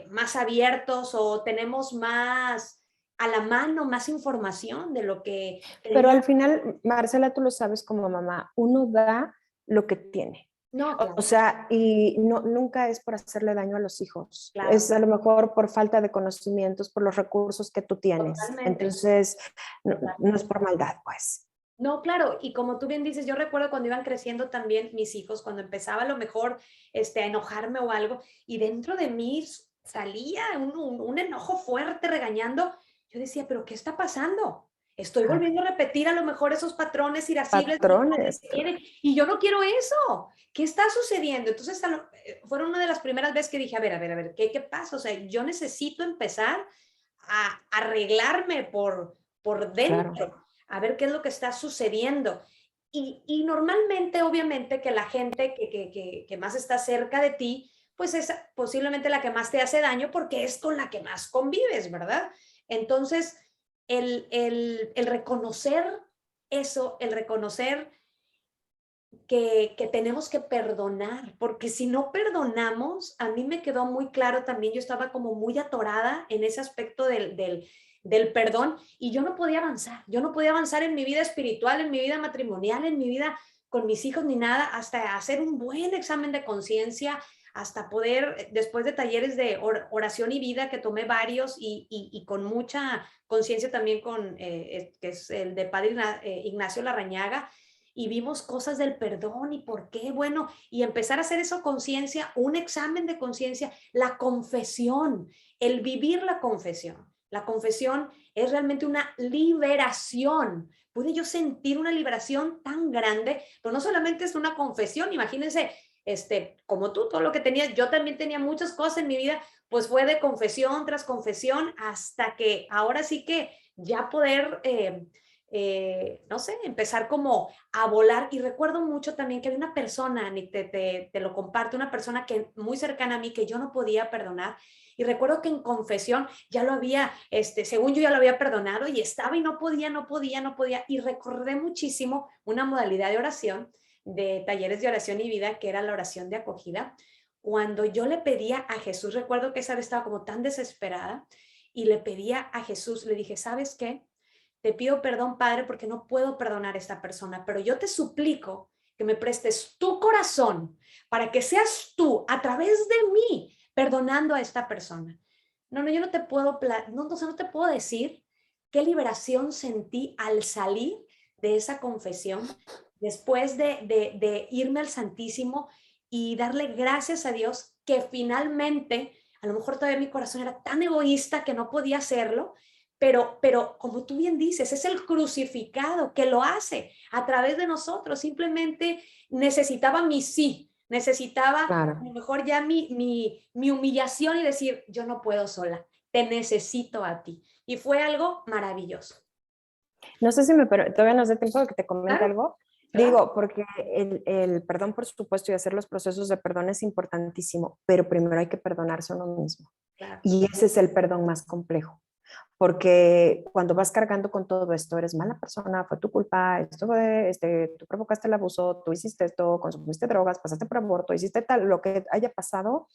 A: más abiertos o tenemos más a la mano, más información de lo que
B: Pero
A: tenían.
B: al final, Marcela, tú lo sabes como mamá, uno da lo que tiene.
A: No,
B: O
A: claro,
B: sea, y no, nunca es por hacerle daño a los hijos,
A: claro,
B: es a lo mejor por falta de conocimientos, por los recursos que tú tienes.
A: totalmente.
B: Entonces, no, no es
A: Totalmente.
B: por maldad, pues.
A: No, claro, y como tú bien dices, yo recuerdo cuando iban creciendo también mis hijos, cuando empezaba a lo mejor a enojarme o algo, y dentro de mí salía un enojo fuerte regañando, yo decía, pero ¿qué está pasando? Estoy
B: Claro.
A: volviendo a repetir a lo mejor esos patrones irascibles de mis padres
B: Patrones,
A: que
B: claro.
A: tienen, y yo no quiero eso. ¿Qué está sucediendo? Entonces, fueron una de las primeras veces que dije, a ver, ¿qué pasa? O sea, yo necesito empezar a arreglarme por
B: Claro.
A: dentro, a ver qué es lo que está sucediendo. Y normalmente, obviamente, que la gente que más está cerca de ti, pues es posiblemente la que más te hace daño porque es con la que más convives, ¿verdad? Entonces, el reconocer eso, el reconocer que tenemos que perdonar, porque si no perdonamos, a mí me quedó muy claro también, yo estaba como muy atorada en ese aspecto del perdón y yo no podía avanzar en mi vida espiritual, en mi vida matrimonial, en mi vida con mis hijos ni nada, hasta hacer un buen examen de conciencia, hasta poder, después de talleres de oración y vida, que tomé varios y con mucha conciencia también que es el de Padre Ignacio Larrañaga, y vimos cosas del perdón y por qué, bueno, y empezar a hacer eso conciencia, un examen de conciencia, la confesión, el vivir la confesión. La confesión es realmente una liberación. Pude yo sentir una liberación tan grande, pero no solamente es una confesión, imagínense, como tú, todo lo que tenías, yo también tenía muchas cosas en mi vida, pues fue de confesión tras confesión hasta que ahora sí que ya poder no sé, empezar como a volar. Y recuerdo mucho también que había una persona, te lo comparto, una persona que muy cercana a mí que yo no podía perdonar. Y recuerdo que en confesión ya lo había, según yo ya lo había perdonado y estaba y no podía, no podía, no podía. Y recordé muchísimo una modalidad de oración, de talleres de oración y vida, que era la oración de acogida. Cuando yo le pedía a Jesús, recuerdo que esa vez estaba como tan desesperada y le pedía a Jesús, le dije, ¿sabes qué? Te pido perdón, Padre, porque no puedo perdonar a esta persona, pero yo te suplico que me prestes tu corazón para que seas tú, a través de mí, perdonando a esta persona. No, yo no te puedo, no te puedo decir qué liberación sentí al salir de esa confesión, después de irme al Santísimo y darle gracias a Dios que finalmente, a lo mejor todavía mi corazón era tan egoísta que no podía hacerlo, pero como tú bien dices, es el crucificado que lo hace a través de nosotros. Simplemente necesitaba mi sí, necesitaba a
B: Claro.
A: lo mejor ya mi humillación y decir, yo no puedo sola, te necesito a ti. Y fue algo maravilloso.
B: No sé si pero todavía nos dé tiempo de que te comente
A: Claro,
B: algo.
A: claro.
B: Digo, porque el perdón, por supuesto, y hacer los procesos de perdón es importantísimo, pero primero hay que perdonarse a uno mismo.
A: Claro.
B: Y ese es el perdón más complejo. Porque cuando vas cargando con todo esto, eres mala persona, fue tu culpa, esto fue, tú provocaste el abuso, tú hiciste esto, consumiste drogas, pasaste por aborto, hiciste tal, lo que haya pasado,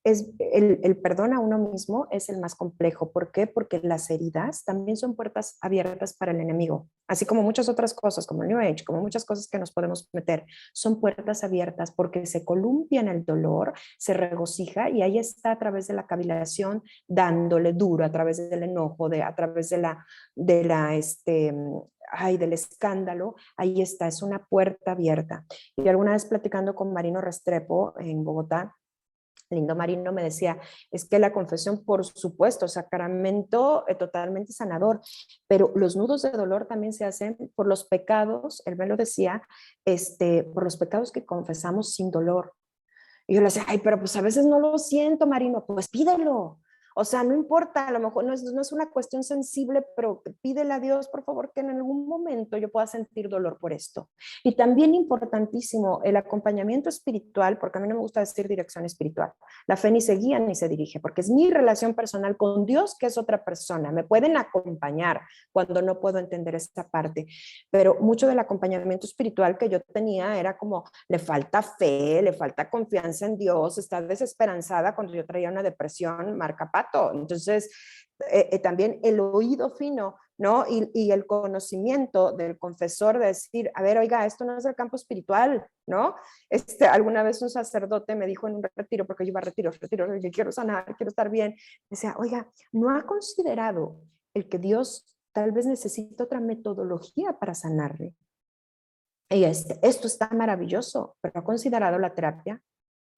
B: es el perdón a uno mismo es el más complejo. ¿Por qué? Porque las heridas también son puertas abiertas para el enemigo, así como muchas otras cosas, como el New Age, como muchas cosas que nos podemos meter, son puertas abiertas porque se columpia en el dolor, se regocija y ahí está a través de la cavilación dándole duro, a través del enojo, a través del escándalo, ahí está, es una puerta abierta. Y alguna vez platicando con Marino Restrepo en Bogotá, Lindo Marino me decía, es que la confesión, por supuesto, sacramento totalmente sanador, pero los nudos de dolor también se hacen por los pecados, él me lo decía, por los pecados que confesamos sin dolor. Y yo le decía, ay, pero pues a veces no lo siento, Marino, pues pídelo. O sea, no importa, a lo mejor no es una cuestión sensible, pero pídele a Dios, por favor, que en algún momento yo pueda sentir dolor por esto. Y también importantísimo, el acompañamiento espiritual, porque a mí no me gusta decir dirección espiritual. La fe ni se guía ni se dirige, porque es mi relación personal con Dios, que es otra persona. Me pueden acompañar cuando no puedo entender esta parte, pero mucho del acompañamiento espiritual que yo tenía era como, le falta fe, le falta confianza en Dios, está desesperanzada cuando yo traía una depresión, marca pato. Entonces, también el oído fino, ¿no? Y el conocimiento del confesor de decir, a ver, oiga, esto no es el campo espiritual, ¿no? Alguna vez un sacerdote me dijo en un retiro, porque yo iba a retiros, yo quiero sanar, quiero estar bien, decía, oiga, ¿no ha considerado el que Dios tal vez necesita otra metodología para sanarle? Y esto está maravilloso, pero ¿ha considerado la terapia?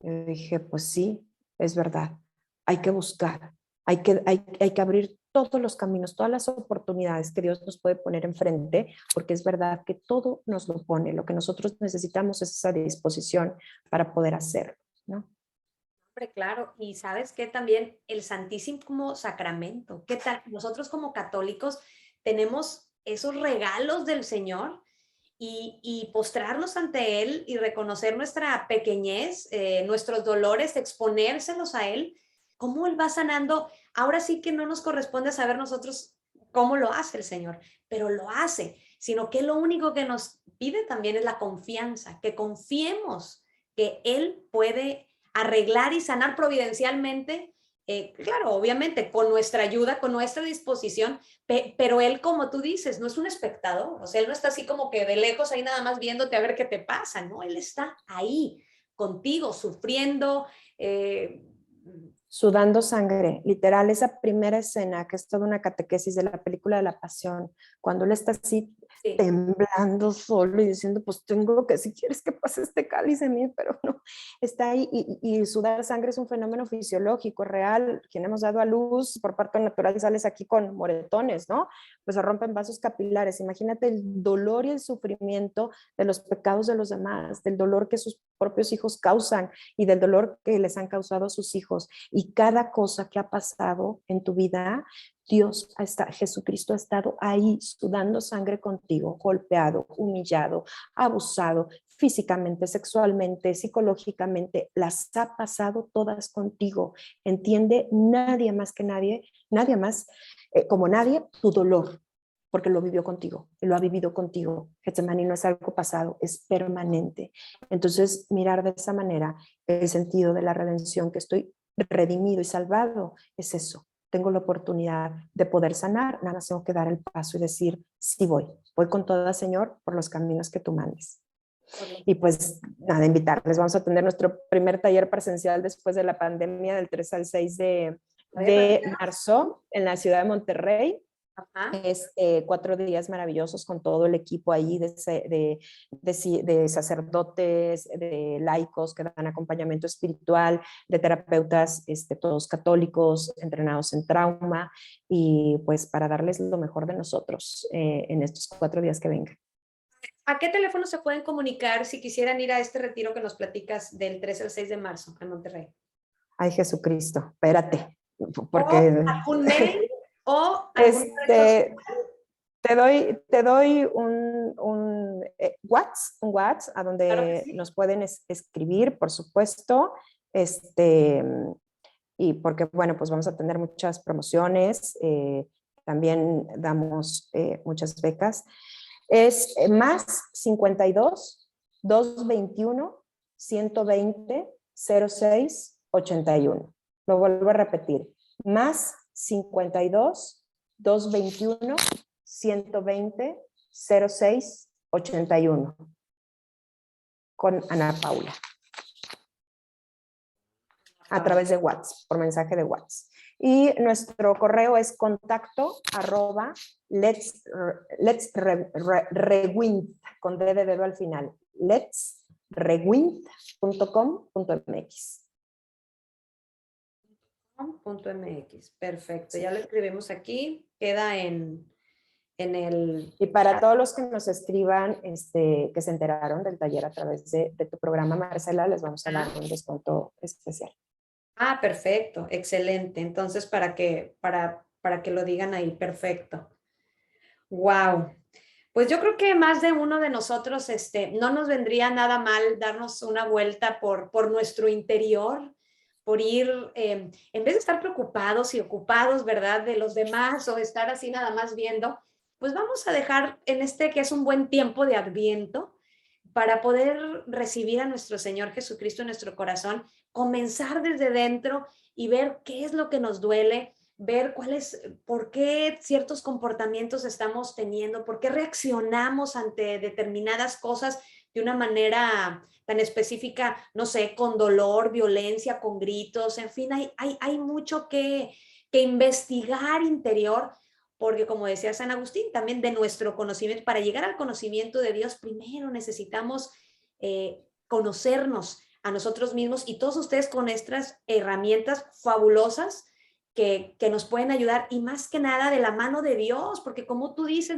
B: Yo dije, pues sí, es verdad, hay que buscar, hay que abrir todos los caminos, todas las oportunidades que Dios nos puede poner enfrente, porque es verdad que todo nos lo pone, lo que nosotros necesitamos es esa disposición para poder hacerlo, ¿no?
A: Hombre, claro, y sabes que también el Santísimo Sacramento, ¿qué tal? Nosotros como católicos tenemos esos regalos del Señor y postrarnos ante Él y reconocer nuestra pequeñez, nuestros dolores, exponérselos a Él, cómo Él va sanando. Ahora sí que no nos corresponde saber nosotros cómo lo hace el Señor, pero lo hace, sino que lo único que nos pide también es la confianza, que confiemos que Él puede arreglar y sanar providencialmente, claro, obviamente con nuestra ayuda, con nuestra disposición, pero él, como tú dices, no es un espectador, o sea, él no está así como que de lejos ahí nada más viéndote a ver qué te pasa, ¿no? Él está ahí contigo, sufriendo.
B: Sudando sangre, literal, esa primera escena que es toda una catequesis de la película de la Pasión, cuando él está así
A: Sí.
B: temblando solo y diciendo, pues tengo que, si quieres que pase este cáliz en mí, pero no, está ahí y sudar sangre es un fenómeno fisiológico, real, quien hemos dado a luz por parto natural sales aquí con moretones, ¿no? Pues se rompen vasos capilares, imagínate el dolor y el sufrimiento de los pecados de los demás, del dolor que sus propios hijos causan y del dolor que les han causado a sus hijos. Y cada cosa que ha pasado en tu vida, Jesucristo ha estado ahí sudando sangre contigo, golpeado, humillado, abusado, físicamente, sexualmente, psicológicamente, las ha pasado todas contigo. Entiende, nadie más que nadie, nadie más como nadie, tu dolor, porque lo vivió contigo, lo ha vivido contigo. Getsemaní no es algo pasado, es permanente. Entonces, mirar de esa manera el sentido de la redención, que estoy redimido y salvado, es eso. Tengo la oportunidad de poder sanar, nada más tengo que dar el paso y decir, sí voy con toda, Señor, por los caminos que tú mandes. Y pues nada, invitarles, vamos a tener nuestro primer taller presencial después de la pandemia del 3 al 6 de marzo en la ciudad de Monterrey.
A: Ajá.
B: 4 días maravillosos con todo el equipo ahí de sacerdotes, de laicos que dan acompañamiento espiritual, de terapeutas, todos católicos, entrenados en trauma, y pues para darles lo mejor de nosotros en estos 4 días que vengan.
A: ¿A qué teléfono se pueden comunicar si quisieran ir a este retiro que nos platicas del 3 al 6 de marzo en Monterrey?
B: Ay, Jesucristo, espérate,
A: ¿O
B: porque
A: algún mail o alguna red social?
B: este, te doy un WhatsApp a
A: Claro que
B: donde
A: sí.
B: nos pueden escribir, por supuesto, este, y porque, bueno, pues vamos a tener muchas promociones, también damos muchas becas. Es más 52 221 120 06 81. Lo vuelvo a repetir, más 52 221 120 06 81 con Ana Paula a través de WhatsApp, por mensaje de WhatsApp. Y nuestro correo es contacto@letsrewind, con D de dedo al final, letsrewind.com.mx.
A: .mx. Perfecto, ya lo escribimos aquí, queda en
B: Y para
A: chat.
B: todos los que nos escriban, que se enteraron del taller a través de tu programa, Marcela, les vamos a dar un descuento especial.
A: Ah, perfecto, excelente. Entonces, para que lo digan ahí, perfecto. Wow. Pues yo creo que más de uno de nosotros, no nos vendría nada mal darnos una vuelta por nuestro interior, por ir, en vez de estar preocupados y ocupados, ¿verdad? De los demás o estar así nada más viendo, pues vamos a dejar en que es un buen tiempo de Adviento para poder recibir a nuestro Señor Jesucristo en nuestro corazón, comenzar desde dentro y ver qué es lo que nos duele, ver por qué ciertos comportamientos estamos teniendo, por qué reaccionamos ante determinadas cosas de una manera tan específica, no sé, con dolor, violencia, con gritos, en fin, hay mucho que investigar interior, porque como decía San Agustín, también de nuestro conocimiento, para llegar al conocimiento de Dios, primero necesitamos conocernos a nosotros mismos y todos ustedes con estas herramientas fabulosas que nos pueden ayudar y más que nada de la mano de Dios, porque como tú dices,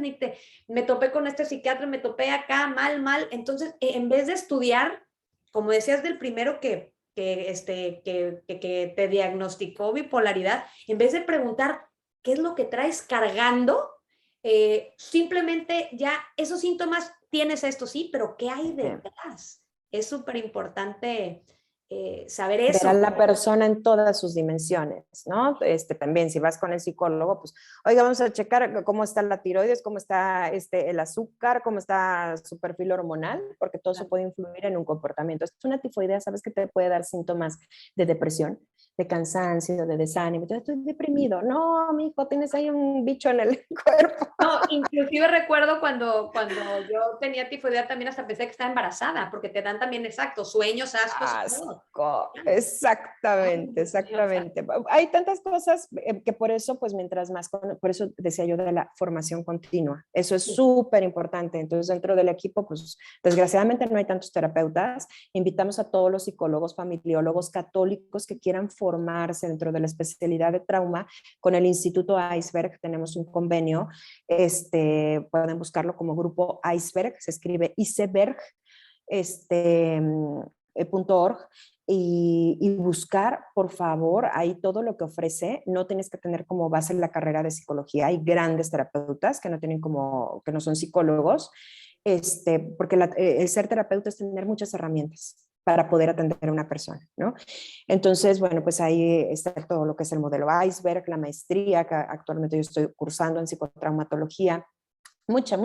A: me topé con este psiquiatra, me topé acá, mal, entonces en vez de estudiar, como decías del primero que te diagnosticó bipolaridad, en vez de preguntar qué es lo que traes cargando, simplemente ya esos síntomas tienes esto, sí, pero ¿qué hay detrás? Es súper importante saber
B: Ver
A: eso.
B: a la persona en todas sus dimensiones, ¿no? También si vas con el psicólogo, pues, oiga, vamos a checar cómo está la tiroides, cómo está el azúcar, cómo está su perfil hormonal, porque todo eso puede influir en un comportamiento. Es una tifoidea, ¿sabes que te puede dar síntomas de depresión, de cansancio, de desánimo? Entonces, estoy deprimido. No, mijo, tienes ahí un bicho en el cuerpo.
A: No, inclusive recuerdo cuando yo tenía tifoidea también hasta pensé que estaba embarazada, porque te dan también, exacto, sueños, ascos, todo.
B: Asco. Exactamente, exactamente. Hay tantas cosas que por eso, pues mientras más, por eso decía yo de la formación continua. Eso es súper importante. Entonces, dentro del equipo, pues desgraciadamente no hay tantos terapeutas. Invitamos a todos los psicólogos, familiólogos católicos que quieran formarse dentro de la especialidad de trauma. Con el Instituto Iceberg tenemos un convenio. Pueden buscarlo como grupo Iceberg, se escribe iceberg, .org y buscar, por favor, ahí todo lo que ofrece. No tienes que tener como base la carrera de psicología. Hay grandes terapeutas que no tienen que no son psicólogos, porque el ser terapeuta es tener muchas herramientas para poder atender a una persona, ¿no? Entonces, bueno, pues ahí está todo lo que es el modelo Iceberg, la maestría que actualmente yo estoy cursando en psicotraumatología. Muchas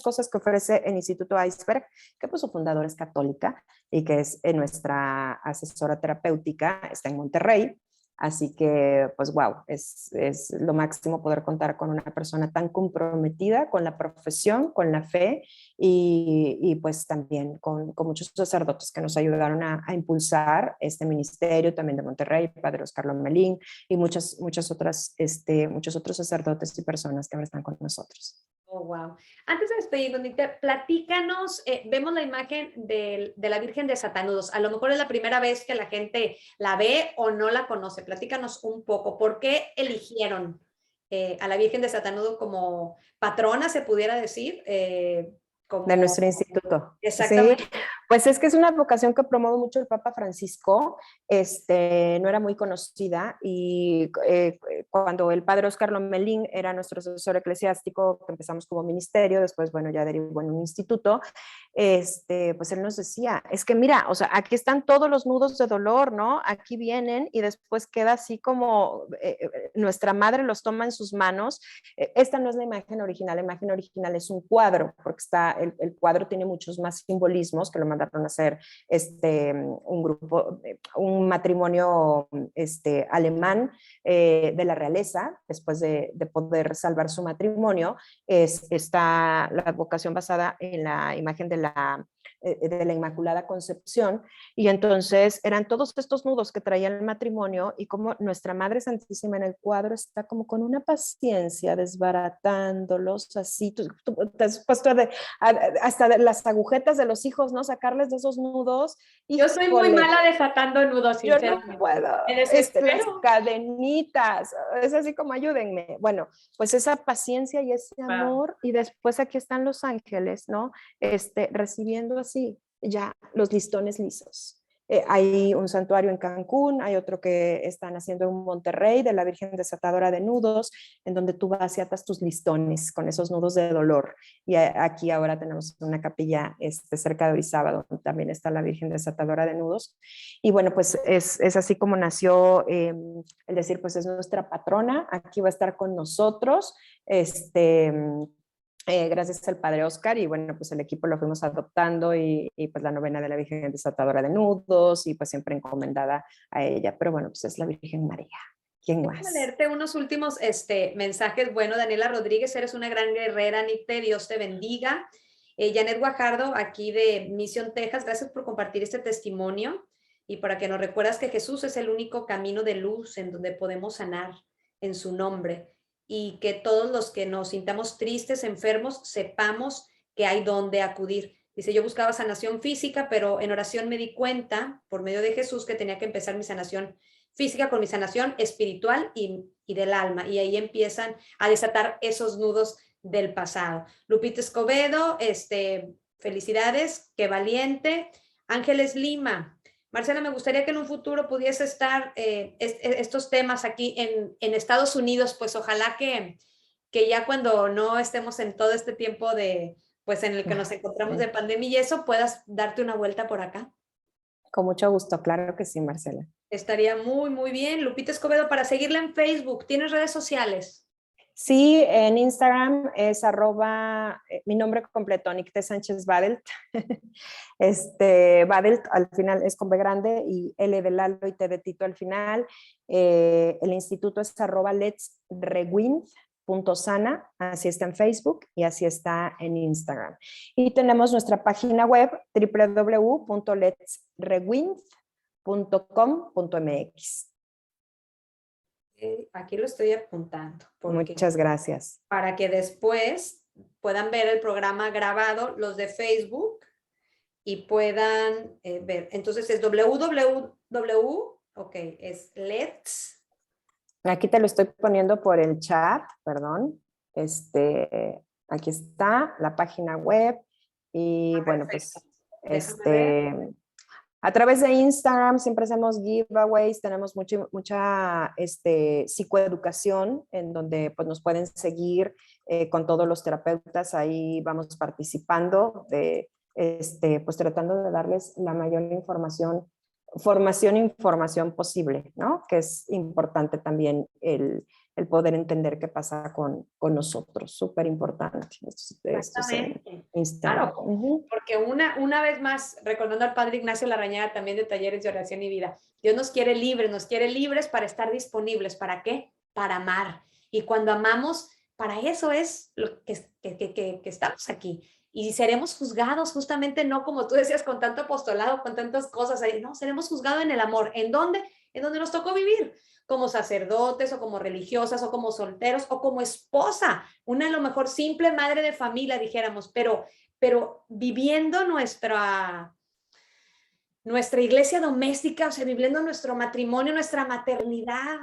B: cosas que ofrece el Instituto Iceberg, que pues su fundadora es católica y que es nuestra asesora terapéutica, está en Monterrey. Así que, pues, wow, es lo máximo poder contar con una persona tan comprometida con la profesión, con la fe y pues también con muchos sacerdotes que nos ayudaron a impulsar este ministerio también de Monterrey, Padre Oscar Lomelín y muchos otros sacerdotes y personas que ahora están con nosotros.
A: Oh, wow. Antes de despedirnos, platícanos, vemos la imagen de la Virgen de Satanudos. A lo mejor es la primera vez que la gente la ve o no la conoce. Platícanos un poco. ¿Por qué eligieron a la Virgen de Satanudo como patrona, se pudiera decir?
B: De nuestro instituto.
A: Exactamente.
B: Sí, pues es que es una vocación que promueve mucho el Papa Francisco. No era muy conocida y cuando el padre Oscar Lomelín era nuestro asesor eclesiástico, que empezamos como ministerio, después, bueno, ya derivó en un instituto, pues él nos decía, es que mira, o sea, aquí están todos los nudos de dolor, ¿no? Aquí vienen y después queda así como nuestra madre los toma en sus manos. Esta no es la imagen original es un cuadro, porque el cuadro tiene muchos más simbolismos que lo mandaron a hacer un grupo, un matrimonio alemán de la realeza, después de poder salvar su matrimonio. Está la vocación basada en la imagen de de la Inmaculada Concepción, y entonces eran todos estos nudos que traía el matrimonio, y como nuestra Madre Santísima en el cuadro está como con una paciencia desbaratándolos, así, tú te has puesto hasta de las agujetas de los hijos, ¿no? Sacarles de esos nudos,
A: Yo soy muy
B: híjole,
A: mala desatando nudos,
B: yo no
A: sinceramente.
B: puedo,
A: Me
B: las
A: desespero.
B: cadenitas, es así como ayúdenme. Bueno, pues esa paciencia y ese
A: Wow.
B: amor, y después aquí están los ángeles, ¿no? Recibiendo así ya los listones lisos. Hay un santuario en Cancún, hay otro que están haciendo en Monterrey de la Virgen Desatadora de Nudos, en donde tú vas y atas tus listones con esos nudos de dolor. Y aquí ahora tenemos una capilla cerca de Orizaba, donde también está la Virgen Desatadora de Nudos. Y bueno, pues es así como nació el decir, pues es nuestra patrona, aquí va a estar con nosotros, gracias al Padre Oscar, y bueno, pues el equipo lo fuimos adoptando, y pues la novena de la Virgen Desatadora de Nudos, y pues siempre encomendada a ella, pero bueno, pues es la Virgen María. ¿Quién
A: Déjame
B: más?
A: leerte unos últimos mensajes. Bueno, Daniela Rodríguez, eres una gran guerrera, Nicte, Dios te bendiga. Janet Guajardo, aquí de Mission, Texas, gracias por compartir este testimonio y para que nos recuerdas que Jesús es el único camino de luz en donde podemos sanar en su nombre, y que todos los que nos sintamos tristes, enfermos, sepamos que hay donde acudir. Dice, yo buscaba sanación física, pero en oración me di cuenta, por medio de Jesús, que tenía que empezar mi sanación física con mi sanación espiritual y del alma. Y ahí empiezan a desatar esos nudos del pasado. Lupita Escobedo, felicidades, qué valiente. Ángeles Lima, Marcela, me gustaría que en un futuro pudiese estar estos temas aquí en Estados Unidos, pues ojalá que ya cuando no estemos en todo este tiempo de, pues en el que nos encontramos de pandemia y eso, puedas darte una vuelta por acá.
B: Con mucho gusto, claro que sí, Marcela.
A: Estaría muy, muy bien. Lupita Escobedo, para seguirla en Facebook, ¿tienes redes sociales?
B: Sí, en Instagram es mi nombre completo, Nicte Sánchez Badelt. Badelt al final es con B grande y L de Lalo y T de Tito al final. El instituto es @letsrewind.sana, así está en Facebook y así está en Instagram. Y tenemos nuestra página web www.letsrewind.com.mx.
A: Aquí lo estoy apuntando, porque
B: Muchas gracias.
A: para que después puedan ver el programa grabado, los de Facebook, y puedan ver. Entonces es www, ok, es Let's.
B: Aquí te lo estoy poniendo por el chat, perdón. Aquí está la página web, y bueno,
A: Perfecto.
B: pues
A: Déjame ver.
B: a través de Instagram siempre hacemos giveaways, tenemos mucha psicoeducación en donde pues nos pueden seguir con todos los terapeutas, ahí vamos participando pues tratando de darles la mayor formación e información posible, ¿no? Que es importante también el poder entender qué pasa con nosotros, súper importante. Esto es en
A: Exactamente.
B: Instagram.
A: Claro, porque una vez más, recordando al padre Ignacio Larrañaga, también de Talleres de Oración y Vida, Dios nos quiere libres para estar disponibles. ¿Para qué? Para amar. Y cuando amamos, para eso es lo que estamos aquí. Y seremos juzgados justamente, no como tú decías, con tanto apostolado, con tantas cosas ahí, no, seremos juzgados en el amor. ¿En dónde? En donde nos tocó vivir, como sacerdotes o como religiosas o como solteros o como esposa, una a lo mejor simple madre de familia, dijéramos, pero viviendo nuestra iglesia doméstica, o sea, viviendo nuestro matrimonio, nuestra maternidad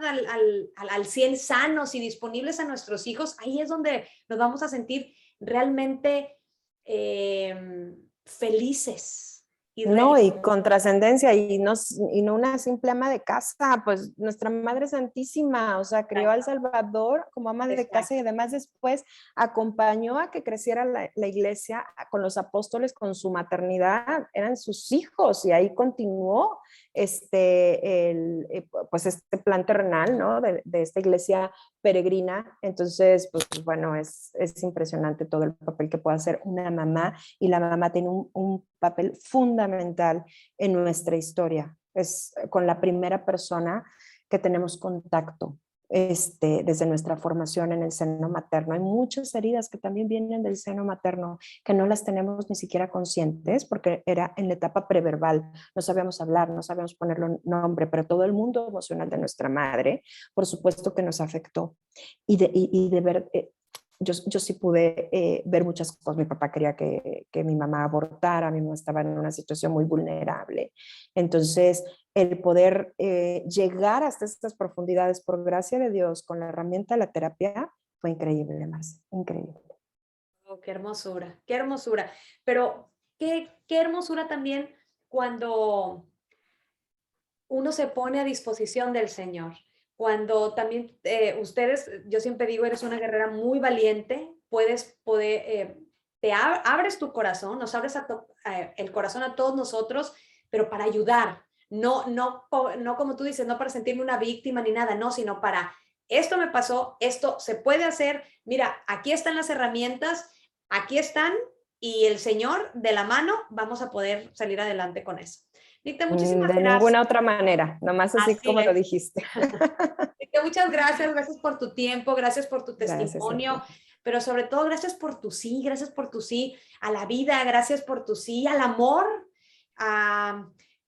A: al 100 sanos y disponibles a nuestros hijos, ahí es donde nos vamos a sentir realmente felices.
B: No, y con trascendencia, y no una simple ama de casa, pues nuestra Madre Santísima, o sea, crió al Salvador como ama de casa, y además después acompañó a que creciera la iglesia con los apóstoles, con su maternidad, eran sus hijos, y ahí continuó pues este plan terrenal, ¿no? De esta iglesia peregrina. Entonces, pues bueno, es impresionante todo el papel que puede hacer una mamá, y la mamá tiene un papel fundamental en nuestra historia. Es con la primera persona que tenemos contacto desde nuestra formación en el seno materno. Hay muchas heridas que también vienen del seno materno que no las tenemos ni siquiera conscientes porque era en la etapa preverbal. No sabíamos hablar, no sabíamos ponerle nombre, pero todo el mundo emocional de nuestra madre, por supuesto que nos afectó. Y de ver, yo sí pude ver muchas cosas. Mi papá quería que mi mamá abortara, mi mamá estaba en una situación muy vulnerable. Entonces, el poder llegar hasta estas profundidades por gracia de Dios con la herramienta de la terapia fue increíble, Marce, increíble.
A: Oh, qué hermosura, qué hermosura. Pero qué hermosura también cuando uno se pone a disposición del Señor. Cuando también ustedes, yo siempre digo, eres una guerrera muy valiente, abres tu corazón, nos abres el corazón a todos nosotros, pero para ayudar, no como tú dices, no para sentirme una víctima ni nada, no, sino para, esto me pasó, esto se puede hacer, mira, aquí están las herramientas, aquí están, y el Señor de la mano vamos a poder salir adelante con eso. Nicte, muchísimas
B: De
A: gracias.
B: ninguna otra manera, nomás así
A: Así
B: como lo
A: es.
B: dijiste.
A: Nicte, muchas gracias, gracias por tu tiempo, gracias por tu
B: Gracias a
A: testimonio,
B: ti.
A: pero sobre todo gracias por tu sí a la vida, gracias por tu sí al amor,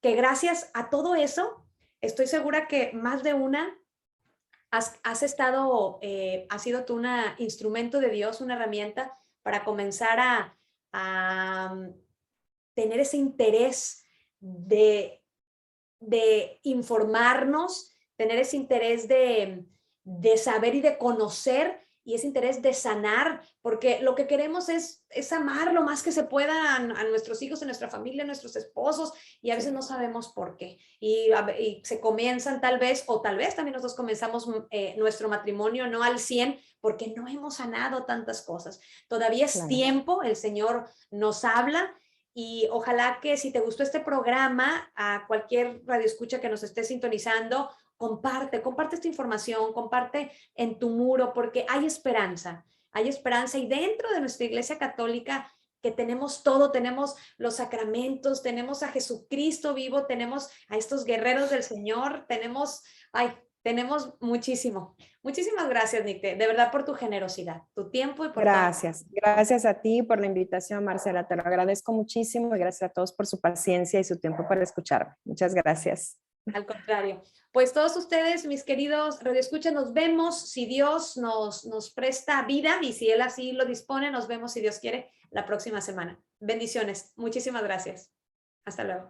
A: que gracias a todo eso, estoy segura que más de una has estado, has sido tú un instrumento de Dios, una herramienta para comenzar a tener ese interés de informarnos, tener ese interés de saber y de conocer y ese interés de sanar, porque lo que queremos es amar lo más que se pueda a nuestros hijos, a nuestra familia, a nuestros esposos, y a veces no sabemos por qué. Y se comienzan tal vez, o tal vez también nosotros comenzamos nuestro matrimonio no al 100 porque no hemos sanado tantas cosas. Todavía es
B: Claro.
A: tiempo, el Señor nos habla. Y ojalá que si te gustó este programa, a cualquier radioescucha que nos esté sintonizando, comparte esta información, comparte en tu muro, porque hay esperanza y dentro de nuestra Iglesia Católica que tenemos todo, tenemos los sacramentos, tenemos a Jesucristo vivo, tenemos a estos guerreros del Señor, tenemos muchísimo. Muchísimas gracias, Nicte, de verdad por tu generosidad, tu tiempo y por todo.
B: Gracias. Gracias a ti por la invitación, Marcela. Te lo agradezco muchísimo y gracias a todos por su paciencia y su tiempo para escucharme. Muchas gracias.
A: Al contrario. Pues todos ustedes, mis queridos radioescuchas, nos vemos si Dios nos presta vida y si Él así lo dispone, nos vemos si Dios quiere la próxima semana. Bendiciones. Muchísimas gracias. Hasta luego.